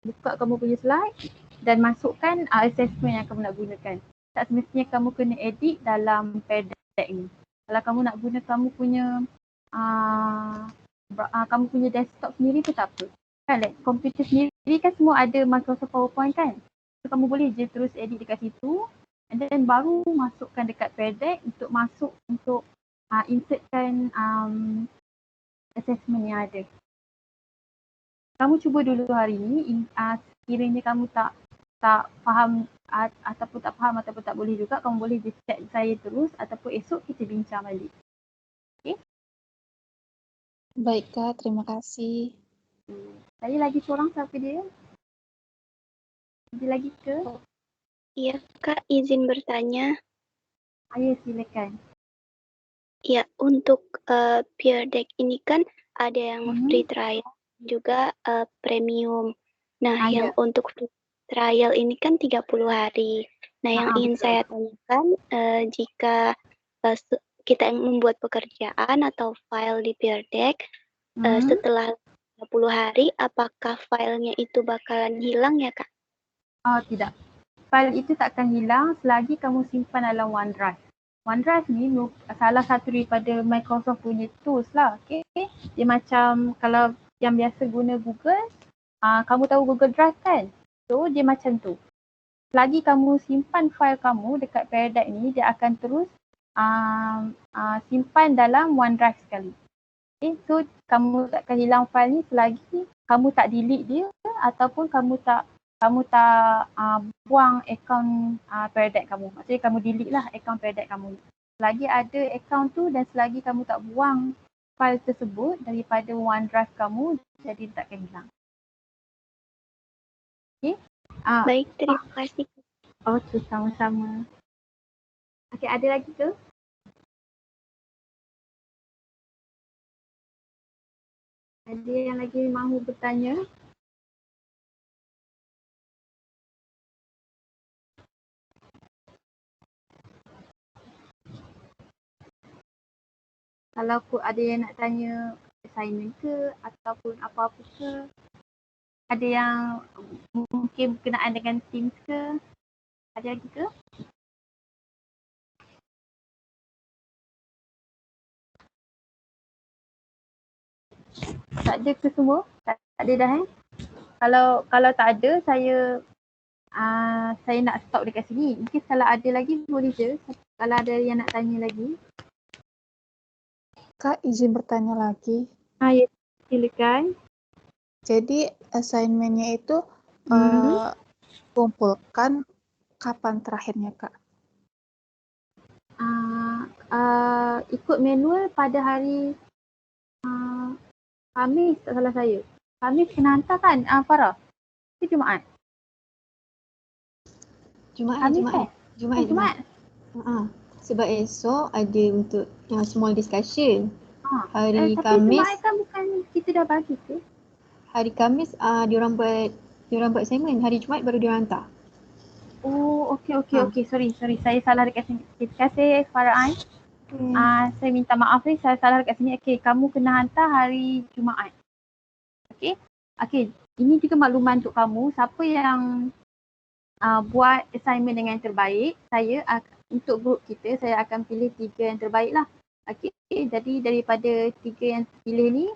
buka kamu punya slide dan masukkan assessment yang kamu nak gunakan. Tak semestinya kamu kena edit dalam Pear Deck ni. Kalau kamu nak guna kamu punya desktop sendiri pun tak apa. Kan, komputer sendiri kan semua ada Microsoft PowerPoint kan. So, kamu boleh je terus edit dekat situ and then baru masukkan dekat Pear Deck untuk insertkan assessment yang ada. Kamu cuba dulu hari ni, sekiranya kamu tak faham ataupun tak boleh juga, kamu boleh je chat saya terus ataupun esok kita bincang balik. Okay? Baik Kak, terima kasih. Saya lagi seorang, siapa dia? Ada lagi ke? Iya Kak, izin bertanya. Ya, silakan. Ya, untuk Pear Deck ini kan ada yang free trial juga premium. Nah, yang untuk free trial ini kan 30 hari. Nah, yang ingin saya tanyakan, jika kita membuat pekerjaan atau file di Pear Deck, setelah 30 hari, apakah filenya itu bakalan hilang ya Kak? Tidak. File itu takkan hilang selagi kamu simpan dalam OneDrive. OneDrive ni salah satu daripada Microsoft punya tools lah. Okay? Dia macam kalau yang biasa guna Google, kamu tahu Google Drive kan? So dia macam tu. Selagi kamu simpan file kamu dekat Pear Deck ni, dia akan terus simpan dalam OneDrive sekali. Okay, so kamu takkan hilang file ni selagi kamu tak delete dia ataupun kamu tak buang akaun Pear Deck kamu. Maksudnya kamu delete lah akaun Pear Deck kamu. Selagi ada akaun tu dan selagi kamu tak buang file tersebut daripada OneDrive kamu, jadi dia takkan hilang. Okay? Baik, terima kasih. Okey, sama-sama. Okey, ada lagi ke? Ada yang lagi mahu bertanya? Kalau ada yang nak tanya assignment ke ataupun apa-apa ke, ada yang mungkin berkenaan dengan Teams ke, ada lagi ke? Tak ada ke semua? Tak ada dah Kalau tak ada, saya nak stop dekat sini. Mungkin kalau ada lagi boleh je. Kalau ada yang nak tanya lagi. Kak, izin bertanya lagi. Ya, silakan. Jadi assignment-nya itu kumpulkan kapan terakhirnya, Kak? Ikut manual pada hari Khamis, tak salah saya. Khamis kena hantar kan, Farah? Itu Jumaat. Jumaat. Sebab esok ada untuk small discussion. Hari tapi Khamis. Jumaat kan bukan kita dah bagi ke? Hari Khamis diorang buat assignment. Hari Jumaat baru diorang hantar. Oh, okey. Sorry. Saya salah dekat sini. Terima kasih Farah Ain. Saya minta maaf ni, saya salah dekat sini. Okey, kamu kena hantar hari Jumaat. Okey. Ini juga makluman untuk kamu. Siapa yang buat assignment dengan yang terbaik, untuk grup kita, saya akan pilih 3 yang terbaik lah. Okey, jadi daripada 3 yang pilih ni,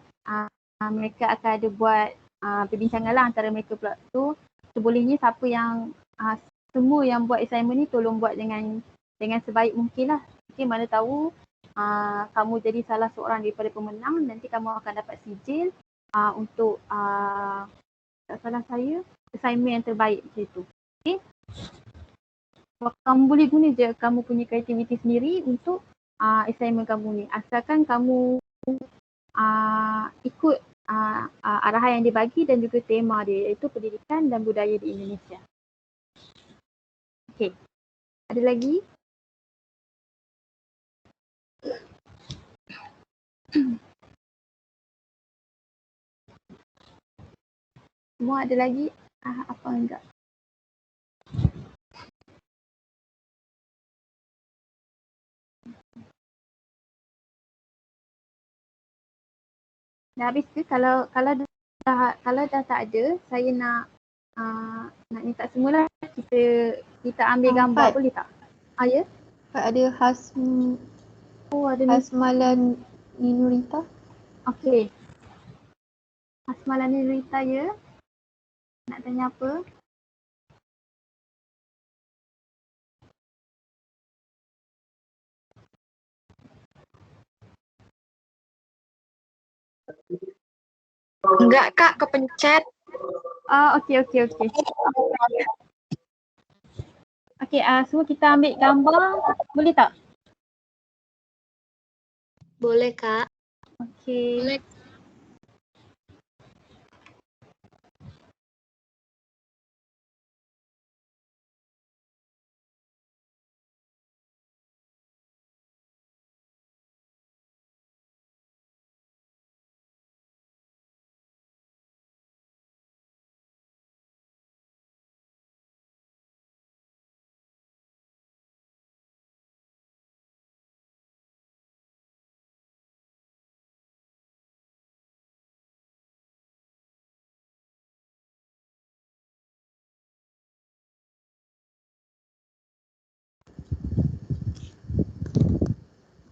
mereka akan ada buat perbincangan lah antara mereka pula. So, sebolehnya siapa yang semua yang buat assignment ni tolong buat dengan sebaik mungkin lah. Okay, mana tahu kamu jadi salah seorang daripada pemenang, nanti kamu akan dapat sijil untuk tak salah saya, assignment yang terbaik macam itu. Okay. Kamu boleh guna je kamu punya kreativiti sendiri untuk assignment kamu ni. Asalkan kamu ikut arahan yang dibagi dan juga tema dia, iaitu pendidikan dan budaya di Indonesia. Okey. Ada lagi? Semua ada lagi? Apa enggak? Dah habis ke? Kalau dah tak ada, saya nak minta semula kita ambil gambar, boleh tak? Ya? Ada Hasmalan Ninurita. Okey. Hasmalan Ninurita ya. Nak tanya apa? Enggak Kak, kepencet. Okey. Okey, semua kita ambil gambar, boleh tak? Boleh Kak. Okey. Boleh.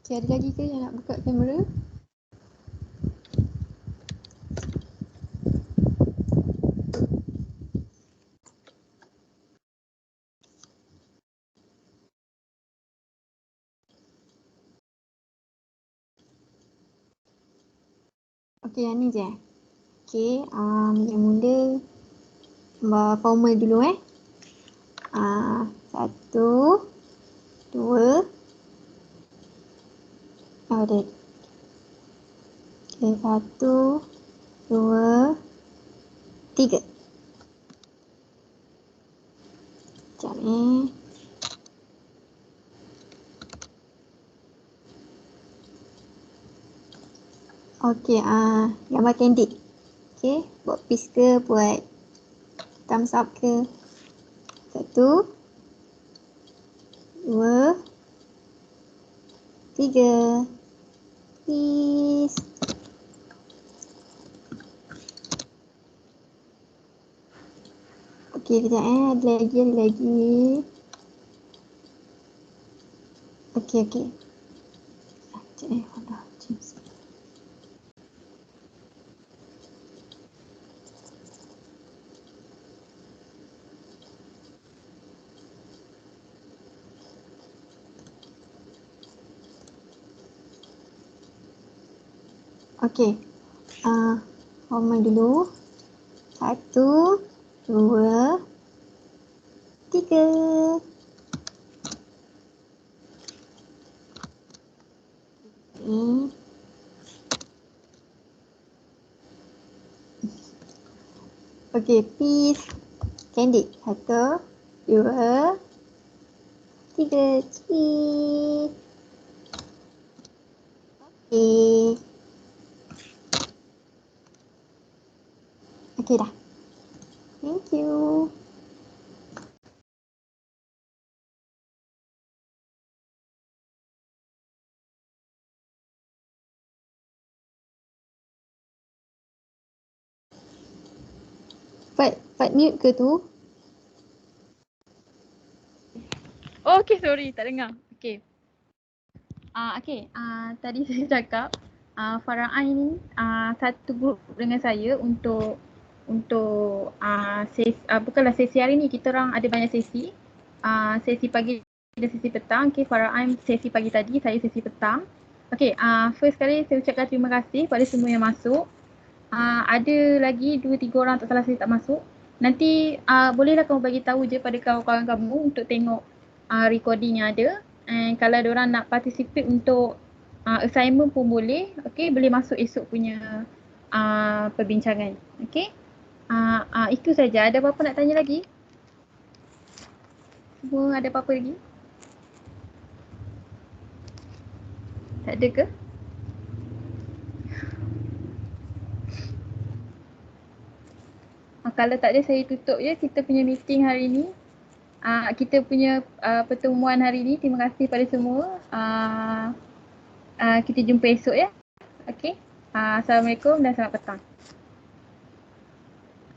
Okay, ada lagi ke yang nak buka kamera? Okey, yang ni je. Okey, yang mula gambar formal dulu satu, dua, ada. Okey, satu, dua, tiga. Sekejap Okey, gambar candid. Okey, buat peace ke, buat thumbs up ke. Satu, dua, tiga. Peace. Okey, kejap ada lagi. Okey. Sekejap hold on. Okey. Formal dulu. Satu, dua, tiga. Okey, peace. Candid. Satu, dua, tiga. Cheese. Okey. Okey dah. Thank you. Pat mute ke tu? Oh, okay, sorry, tak dengar. Okay. Tadi saya cakap Farah Ain ni satu grup dengan saya untuk bukanlah sesi hari ni, kita orang ada banyak sesi. Sesi pagi dan sesi petang. Okay, Farah Ain sesi pagi tadi, saya sesi petang. Okay, first kali saya ucapkan terima kasih kepada semua yang masuk. Ada lagi 2-3 orang tak salah saya tak masuk. Nanti bolehlah kamu bagi tahu je pada kawan-kawan kamu untuk tengok recording yang ada. And kalau ada orang nak participate untuk assignment pun boleh. Okay, boleh masuk esok punya perbincangan. Okay, itu saja. Ada apa-apa nak tanya lagi? Semua ada apa-apa lagi? Tak ada ke? Kalau tak ada, saya tutup je kita punya meeting hari ni. Kita punya pertemuan hari ni. Terima kasih pada semua. Kita jumpa esok ya. Okay. Assalamualaikum dan selamat petang.